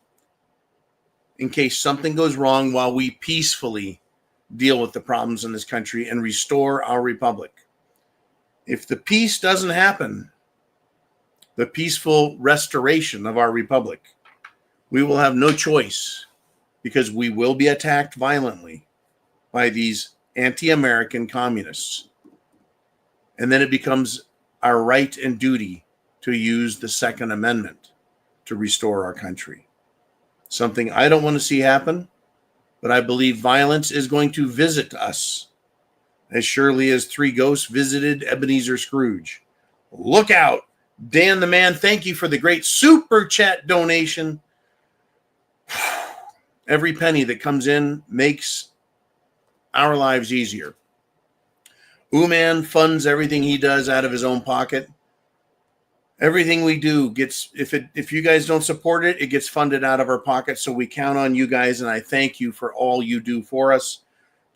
in case something goes wrong while we peacefully deal with the problems in this country and restore our republic. If the peace doesn't happen, the peaceful restoration of our republic, we will have no choice because we will be attacked violently by these anti-American communists. And then it becomes our right and duty to use the Second Amendment to restore our country. Something I don't want to see happen, but I believe violence is going to visit us as surely as three ghosts visited Ebenezer Scrooge. Look out. Dan the Man, thank you for the great super chat donation. Every penny that comes in makes our lives easier. Uman funds everything he does out of his own pocket. Everything we do gets, if you guys don't support it, it gets funded out of our pocket. So we count on you guys, and I thank you for all you do for us.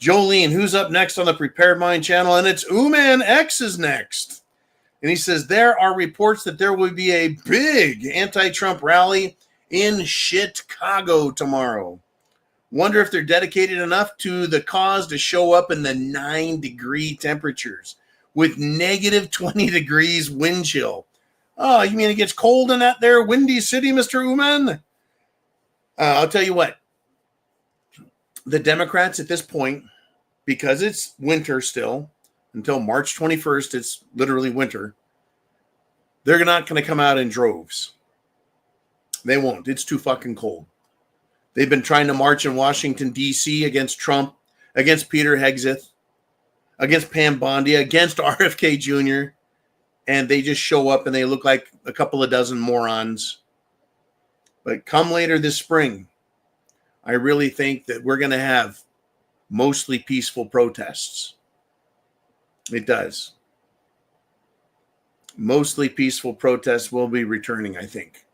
Jolene, who's up next on the Prepared Mind channel? And it's Uman X is next. And he says, there are reports that there will be a big anti-Trump rally in Chicago tomorrow. Wonder if they're dedicated enough to the cause to show up in the 9-degree temperatures with negative 20 degrees wind chill. Oh, you mean it gets cold in that there windy city, Mr. Uman? I'll tell you what. The Democrats at this point, because it's winter still, until March 21st, it's literally winter, they're not going to come out in droves. They won't. It's too fucking cold. They've been trying to march in Washington, D.C. against Trump, against Peter Hegseth, against Pam Bondi, against RFK Jr., and they just show up and they look like a couple of dozen morons. But come later this spring, I really think that we're going to have mostly peaceful protests. It does. Mostly peaceful protests will be returning, I think.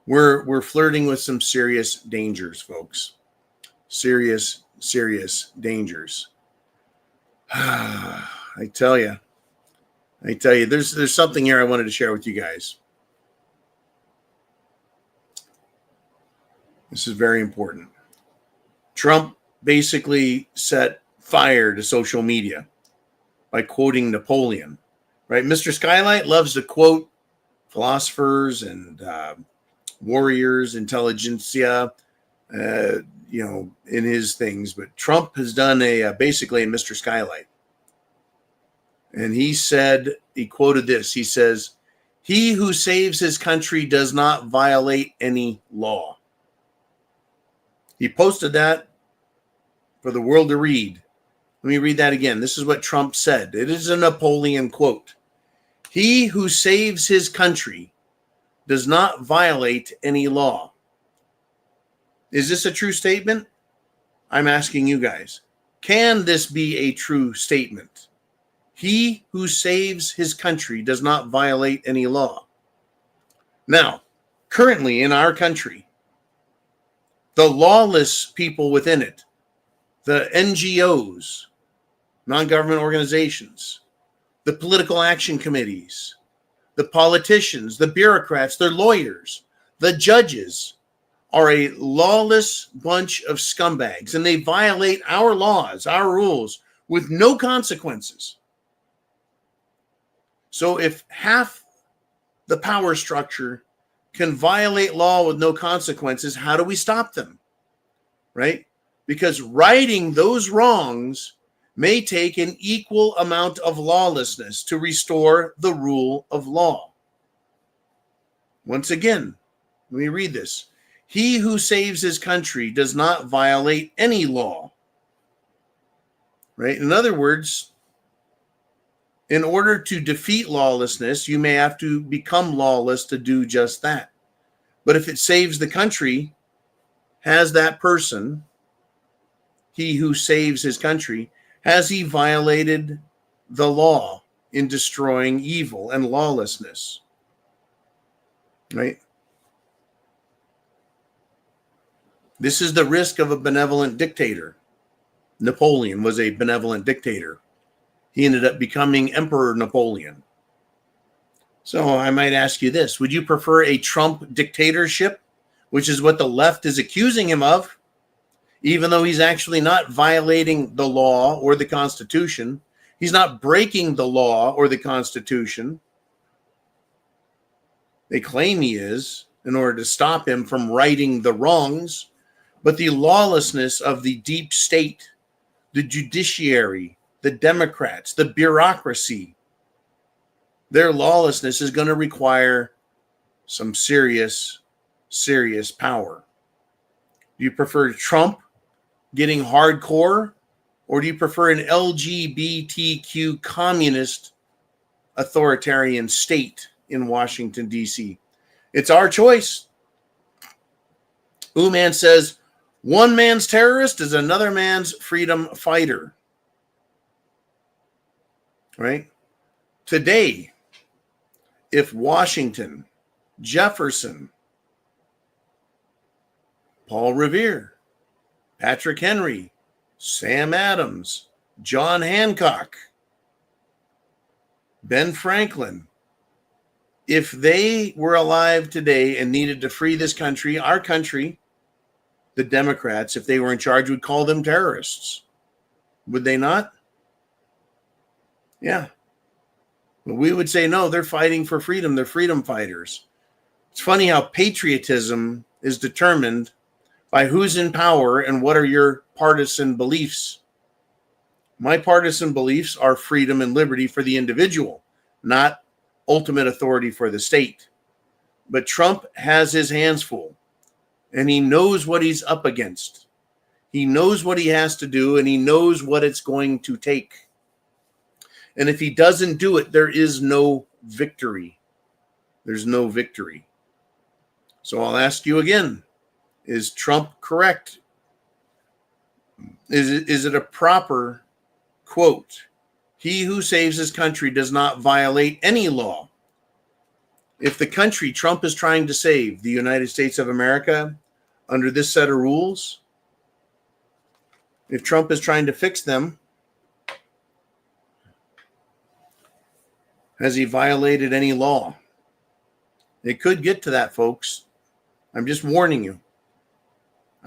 We're flirting with some serious dangers, folks. Serious dangers. I tell you, there's something here I wanted to share with you guys. This is very important. Trump basically set fire to social media by quoting Napoleon, right? Mr. Skylight loves to quote philosophers and warriors, intelligentsia, in his things. But Trump has done basically a Mr. Skylight. And he quoted this. He says, "He who saves his country does not violate any law." He posted that for the world to read. Let me read that again. This is what Trump said. It is a Napoleon quote. "He who saves his country does not violate any law." Is this a true statement? I'm asking you guys. Can this be a true statement? He who saves his country does not violate any law. Now, currently in our country, the lawless people within it, the NGOs, non-government organizations, the political action committees, the politicians, the bureaucrats, the lawyers, the judges are a lawless bunch of scumbags, and they violate our laws, our rules, with no consequences. So if half the power structure can violate law with no consequences, how do we stop them? Right? Because righting those wrongs may take an equal amount of lawlessness to restore the rule of law. Once again, let me read this. He who saves his country does not violate any law. Right? In other words, in order to defeat lawlessness, you may have to become lawless to do just that. But if it saves the country, has that person, he who saves his country, has he violated the law in destroying evil and lawlessness? Right? This is the risk of a benevolent dictator. Napoleon was a benevolent dictator. He ended up becoming Emperor Napoleon. So I might ask you this. Would you prefer a Trump dictatorship, which is what the left is accusing him of, even though he's actually not violating the law or the Constitution? He's not breaking the law or the Constitution. They claim he is in order to stop him from righting the wrongs. But the lawlessness of the deep state, the judiciary, the Democrats, the bureaucracy. Their lawlessness is going to require some serious, serious power. Do you prefer Trump getting hardcore, or do you prefer an LGBTQ communist authoritarian state in Washington, D.C.? It's our choice. Uman says, one man's terrorist is another man's freedom fighter. Right? Today, if Washington, Jefferson, Paul Revere, Patrick Henry, Sam Adams, John Hancock, Ben Franklin, if they were alive today and needed to free this country, our country, the Democrats, if they were in charge, would call them terrorists. Would they not? Yeah. But we would say, no, they're fighting for freedom. They're freedom fighters. It's funny how patriotism is determined by who's in power and what are your partisan beliefs. My partisan beliefs are freedom and liberty for the individual, not ultimate authority for the state. But Trump has his hands full, and he knows what he's up against. He knows what he has to do, and he knows what it's going to take. And if he doesn't do it, there is no victory. There's no victory. So I'll ask you again, is Trump correct? Is it a proper quote? He who saves his country does not violate any law. If the country Trump is trying to save, the United States of America, under this set of rules, if Trump is trying to fix them, has he violated any law? It could get to that, folks. I'm just warning you.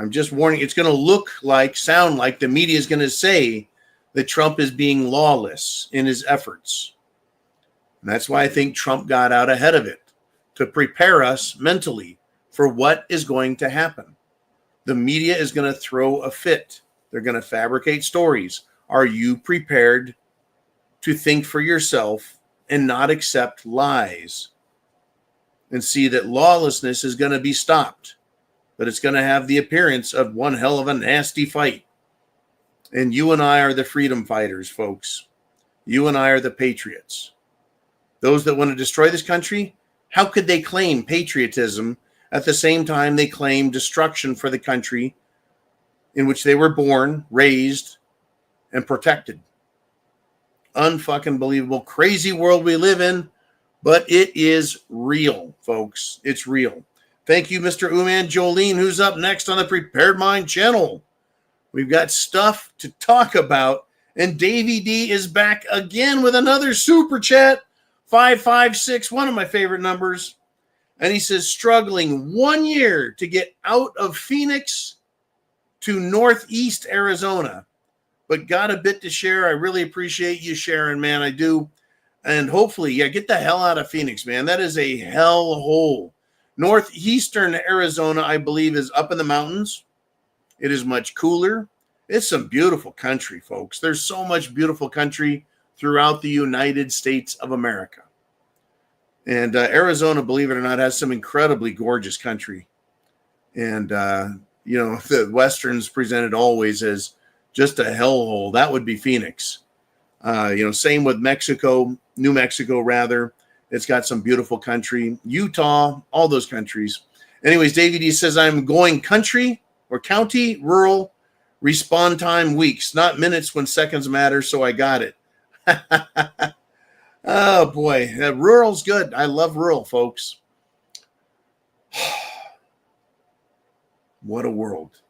It's going to look like, sound like the media is going to say that Trump is being lawless in his efforts. And that's why I think Trump got out ahead of it, to prepare us mentally for what is going to happen. The media is going to throw a fit. They're going to fabricate stories. Are you prepared to think for yourself and not accept lies and see that lawlessness is going to be stopped? But it's going to have the appearance of one hell of a nasty fight. And you and I are the freedom fighters, folks. You and I are the patriots. Those that want to destroy this country, how could they claim patriotism at the same time they claim destruction for the country in which they were born, raised, and protected? Unfucking believable, crazy world we live in, but it is real, folks. It's real. Thank you, Mr. Uman. Jolene, who's up next on the Prepared Mind channel? We've got stuff to talk about. And Davey D is back again with another super chat. 556, one of my favorite numbers. And he says, struggling 1 year to get out of Phoenix to Northeast Arizona, but got a bit to share. I really appreciate you sharing, man. I do. And hopefully, get the hell out of Phoenix, man. That is a hell hole. Northeastern Arizona, I believe, is up in the mountains. It is much cooler. It's some beautiful country, folks. There's so much beautiful country throughout the United States of America. And Arizona, believe it or not, has some incredibly gorgeous country. And, the Westerns presented always as just a hellhole. That would be Phoenix. Same with Mexico, New Mexico, rather. It's got some beautiful country. Utah, all those countries. Anyways, David D says, I'm going country or county, rural, respond time weeks, not minutes when seconds matter, so I got it. Oh, boy. Rural's good. I love rural, folks. What a world.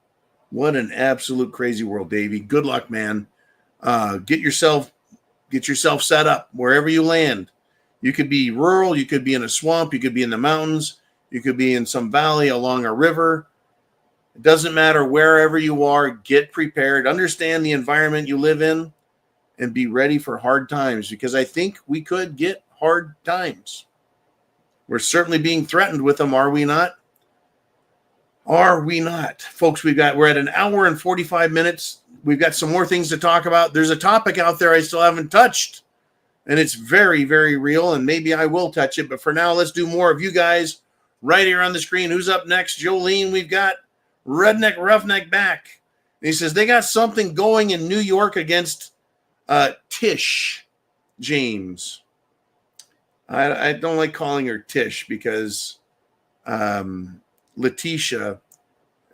What an absolute crazy world, Davey. Good luck, man. Get yourself set up wherever you land. You could be rural. You could be in a swamp. You could be in the mountains. You could be in some valley along a river. It doesn't matter wherever you are. Get prepared. Understand the environment you live in and be ready for hard times, because I think we could get hard times. We're certainly being threatened with them, are we not? Are we not? Folks, we're at an hour and 45 minutes. we've got some more things to talk about. There's a topic out there I still haven't touched, and it's very, very real, and maybe I will touch it. But for now, let's do more of you guys right here on the screen. Who's up next? Jolene, we've got Redneck Roughneck back. And he says, they got something going in New York against Tish James. I don't like calling her Tish because Letitia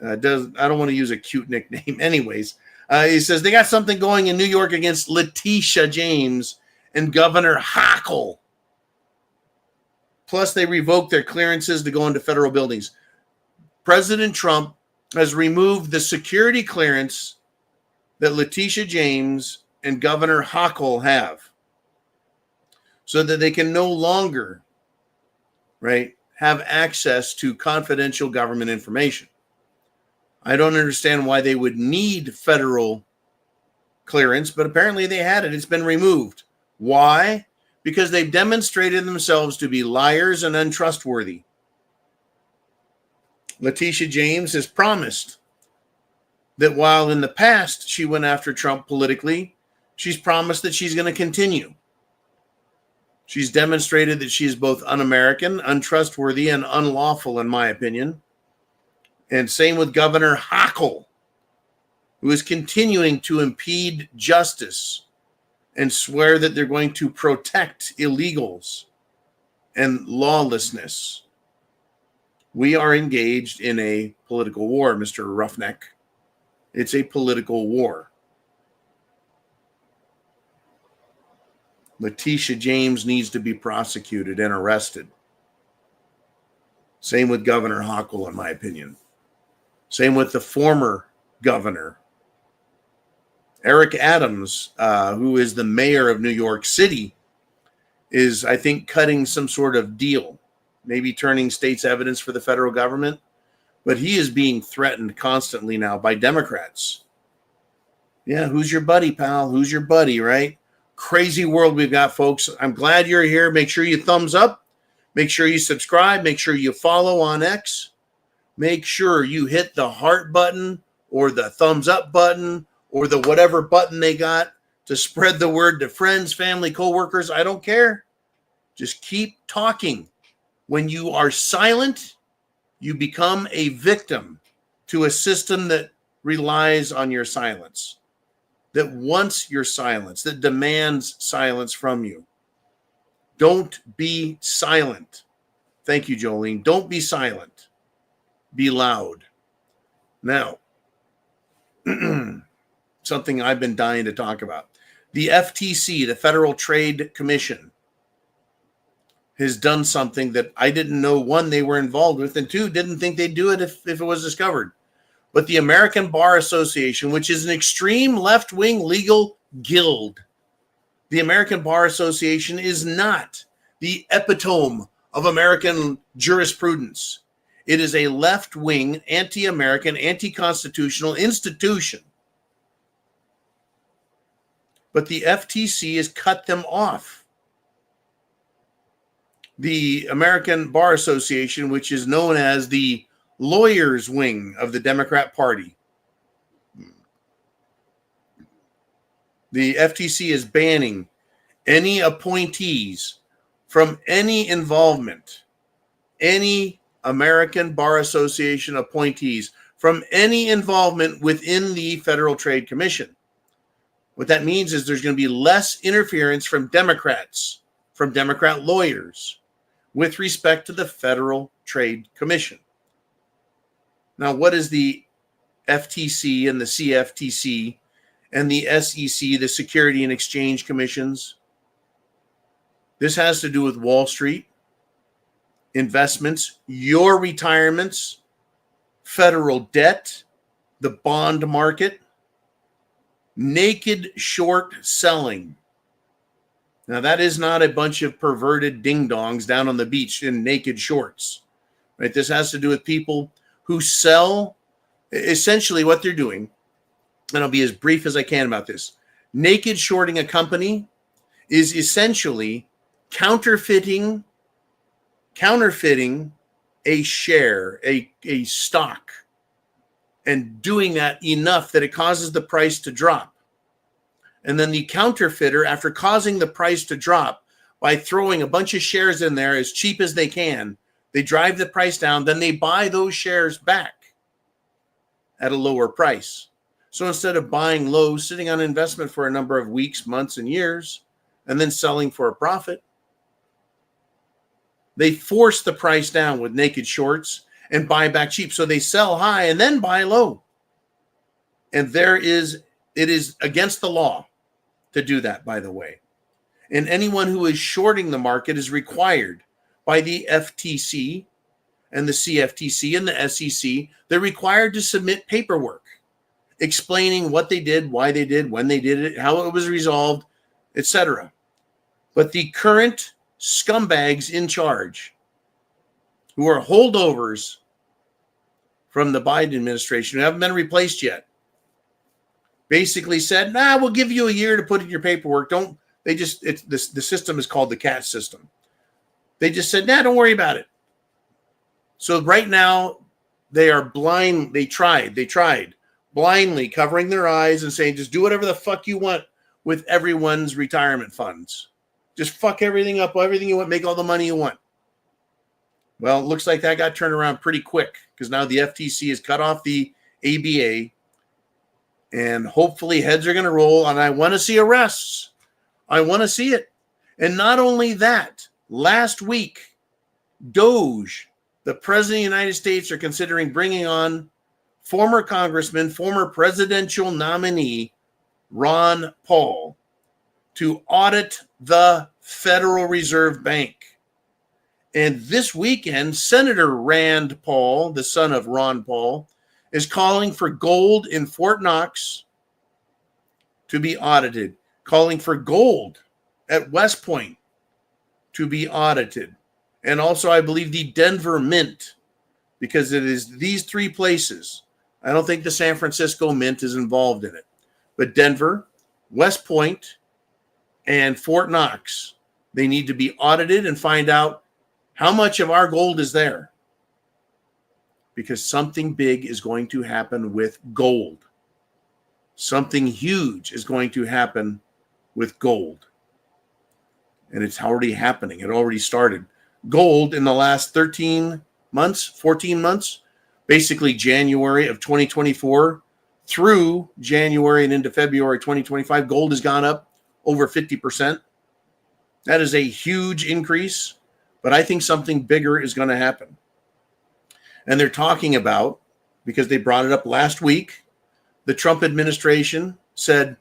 I don't want to use a cute nickname. Anyways, he says they got something going in New York against Letitia James and Governor Hochul. Plus, they revoked their clearances to go into federal buildings. President Trump has removed the security clearance that Letitia James and Governor Hochul have, so that they can no longer, right, have access to confidential government information. I don't understand why they would need federal clearance, but apparently they had it. It's been removed. Why? Because they've demonstrated themselves to be liars and untrustworthy. Letitia James has promised that while in the past she went after Trump politically, she's promised that she's going to continue. She's demonstrated that she is both un-American, untrustworthy, and unlawful, in my opinion. And same with Governor Hochul, who is continuing to impede justice and swear that they're going to protect illegals and lawlessness. We are engaged in a political war, Mr. Roughneck. It's a political war. Letitia James needs to be prosecuted and arrested. Same with Governor Hochul, in my opinion. Same with the former governor, Eric Adams, who is the mayor of New York City, is, I think, cutting some sort of deal, maybe turning state's evidence for the federal government. But he is being threatened constantly now by Democrats. Yeah, who's your buddy, pal? Who's your buddy, right? Crazy world we've got, folks. I'm glad you're here. Make sure you thumbs up. Make sure you subscribe. Make sure you follow on X. Make sure you hit the heart button or the thumbs up button or the whatever button they got to spread the word to friends, family, coworkers. I don't care. Just keep talking. When you are silent, you become a victim to a system that relies on your silence, that wants your silence, that demands silence from you. Don't be silent. Thank you, Jolene. Don't be silent. Be loud. Now, something I've been dying to talk about. The FTC, the Federal Trade Commission, has done something that I didn't know, one, they were involved with, and two, didn't think they'd do it if it was discovered. But the American Bar Association, which is an extreme left-wing legal guild, the American Bar Association is not the epitome of American jurisprudence. It is a left-wing, anti-American, anti-constitutional institution. But the FTC has cut them off. The American Bar Association, which is known as the lawyers' wing of the Democrat Party, the FTC is banning any appointees from any involvement, any American Bar Association appointees from any involvement within the Federal Trade Commission. What that means is there's going to be less interference from Democrats, from Democrat lawyers, with respect to the Federal Trade Commission. Now, what is the FTC and the CFTC and the SEC, the Security and Exchange Commissions? This has to do with Wall Street, investments, your retirements, federal debt, the bond market, naked short selling. Now, that is not a bunch of perverted ding-dongs down on the beach in naked shorts, right? This has to do with people who sell, essentially what they're doing, and I'll be as brief as I can about this. Naked shorting a company is essentially counterfeiting a share, a stock, and doing that enough that it causes the price to drop. And then the counterfeiter, after causing the price to drop by throwing a bunch of shares in there as cheap as they can, they drive the price down, then they buy those shares back at a lower price. So instead of buying low, sitting on investment for a number of weeks, months, and years, and then selling for a profit, they force the price down with naked shorts and buy back cheap. So they sell high and then buy low. And it is against the law to do that, by the way. And anyone who is shorting the market is required by the FTC and the CFTC and the SEC. They're required to submit paperwork explaining what they did, why they did, when they did it, how it was resolved, etc. But the current scumbags in charge, who are holdovers from the Biden administration, who haven't been replaced yet, basically said, nah, we'll give you a year to put in your paperwork. The system is called the CAT system. They just said, nah, don't worry about it. So right now they are blind. They tried blindly covering their eyes and saying, just do whatever the fuck you want with everyone's retirement funds. Just fuck everything up, everything you want, make all the money you want. Well, it looks like that got turned around pretty quick because now the FTC has cut off the ABA and hopefully heads are going to roll. And I want to see arrests. I want to see it. And not only that, last week, DOGE, the president of the United States, are considering bringing on former congressman, former presidential nominee, Ron Paul, to audit the Federal Reserve Bank. And this weekend, Senator Rand Paul, the son of Ron Paul, is calling for gold in Fort Knox to be audited, calling for gold at West Point to be audited. And also, I believe, the Denver Mint, because it is these three places. I don't think the San Francisco Mint is involved in it. But Denver, West Point, and Fort Knox, they need to be audited and find out how much of our gold is there. Because something big is going to happen with gold. Something huge is going to happen with gold. And it's already happening. It already started. Gold in the last 14 months, basically January of 2024 through January and into February 2025, gold has gone up over 50%. That is a huge increase, but I think something bigger is going to happen. And they're talking about, because they brought it up last week, the Trump administration said,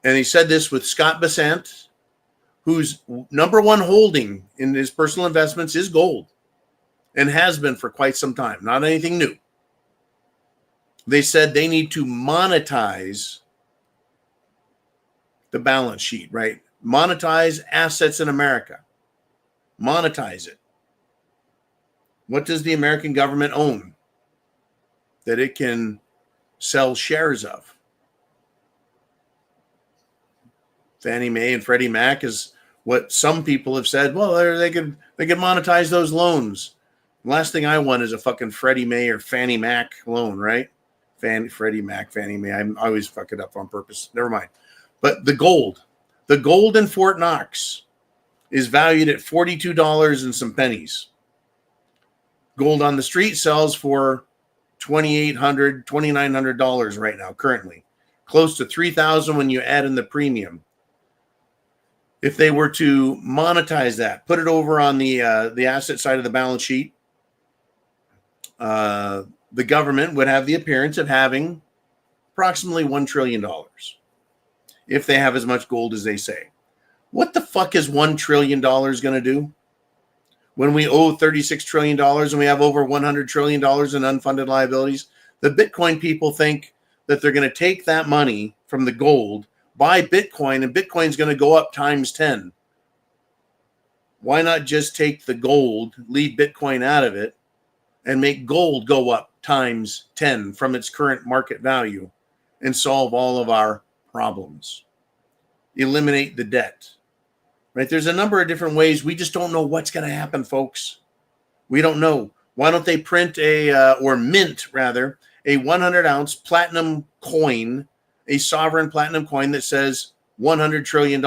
and he said this with Scott Bessent, whose number one holding in his personal investments is gold and has been for quite some time, not anything new. They said they need to monetize the balance sheet, right? Monetize assets in America. Monetize it. What does the American government own that it can sell shares of? Fannie Mae and Freddie Mac is what some people have said. Well, they can monetize those loans. Last thing I want is a fucking Freddie Mae or Fannie Mac loan, right? Freddie Mac, Fannie Mae. I always fuck it up on purpose. Never mind. But the gold in Fort Knox is valued at $42 and some pennies. Gold on the street sells for $2,800, $2,900 right now, currently. Close to $3,000 when you add in the premium. If they were to monetize that, put it over on the asset side of the balance sheet, the government would have the appearance of having approximately $1 trillion if they have as much gold as they say. What the fuck is $1 trillion going to do when we owe $36 trillion and we have over $100 trillion in unfunded liabilities? The Bitcoin people think that they're going to take that money from the gold, buy Bitcoin, and Bitcoin's going to go up times 10. Why not just take the gold, leave Bitcoin out of it, and make gold go up times 10 from its current market value and solve all of our problems? Eliminate the debt, right? There's a number of different ways. We just don't know what's going to happen, folks. We don't know. Why don't they print or mint rather a 100-ounce platinum coin, a sovereign platinum coin that says $100 trillion,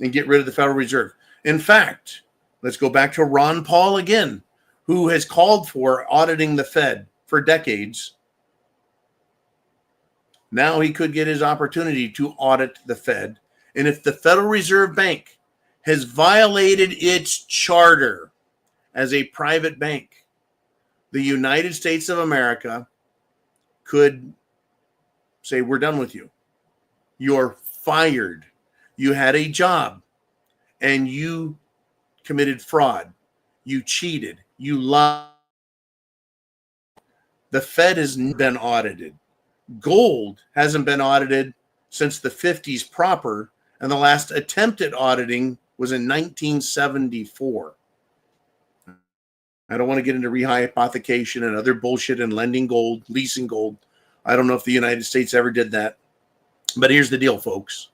and get rid of the Federal Reserve. In fact, let's go back to Ron Paul again, who has called for auditing the Fed for decades. Now he could get his opportunity to audit the Fed. And if the Federal Reserve Bank has violated its charter as a private bank, the United States of America could say, we're done with you. You're fired. You had a job and you committed fraud. You cheated. You lied. The Fed has been audited. Gold hasn't been audited since the 50s proper, and the last attempt at auditing was in 1974. I don't want to get into rehypothecation and other bullshit and lending gold, leasing gold. I don't know if the United States ever did that. But here's the deal, folks.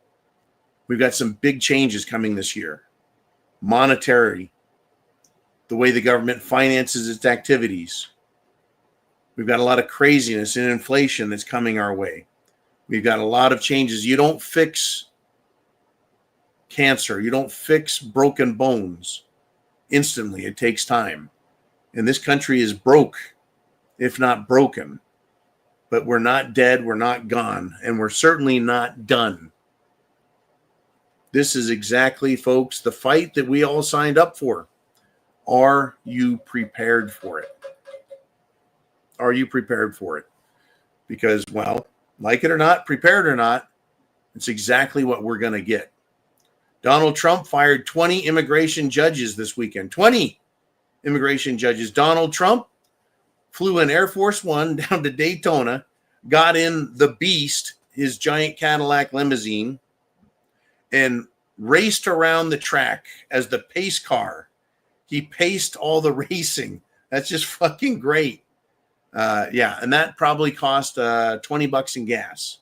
We've got some big changes coming this year. Monetary, the way the government finances its activities. We've got a lot of craziness and inflation that's coming our way. We've got a lot of changes. You don't fix cancer. You don't fix broken bones instantly. It takes time. And this country is broke, if not broken. But we're not dead. We're not gone. And we're certainly not done. This is exactly, folks, the fight that we all signed up for. Are you prepared for it? Are you prepared for it? Because, well, like it or not, prepared or not, it's exactly what we're going to get. Donald Trump fired 20 immigration judges this weekend. 20 immigration judges. Donald Trump flew an Air Force One down to Daytona, got in the Beast, his giant Cadillac limousine, and raced around the track as the pace car. He paced all the racing. That's just fucking great. And that probably cost $20 in gas.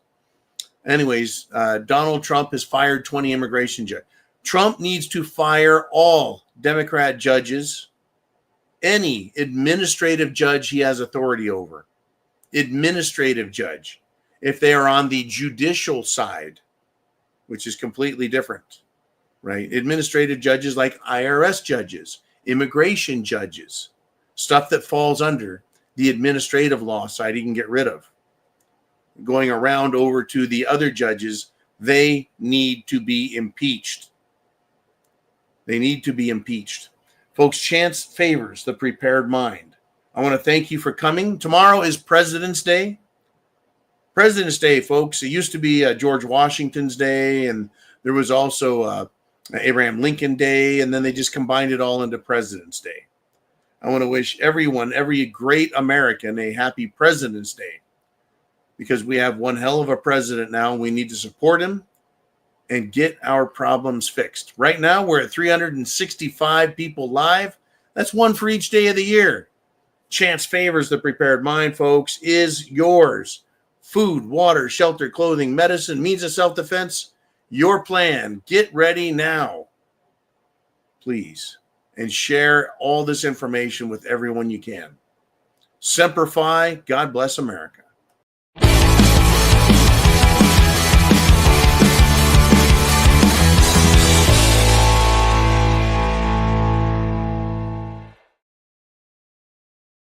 Anyways, Donald Trump has fired 20 immigration judges. Trump needs to fire all Democrat judges, any administrative judge he has authority over. Administrative judge, if they are on the judicial side, which is completely different, right? Administrative judges like IRS judges, immigration judges, stuff that falls under the administrative law side, he can get rid of. Going around over to the other judges, they need to be impeached. They need to be impeached. Folks, chance favors the prepared mind. I want to thank you for coming. Tomorrow is President's Day. President's Day, folks. It used to be George Washington's Day, and there was also Abraham Lincoln Day, and then they just combined it all into President's Day. I want to wish everyone, every great American, a happy President's Day, because we have one hell of a president now. We need to support him and get our problems fixed. Right now, we're at 365 people live. That's one for each day of the year. Chance favors the prepared mind, folks, is yours. Food, water, shelter, clothing, medicine, means of self-defense, your plan. Get ready now, please, and share all this information with everyone you can. Semper Fi, God bless America.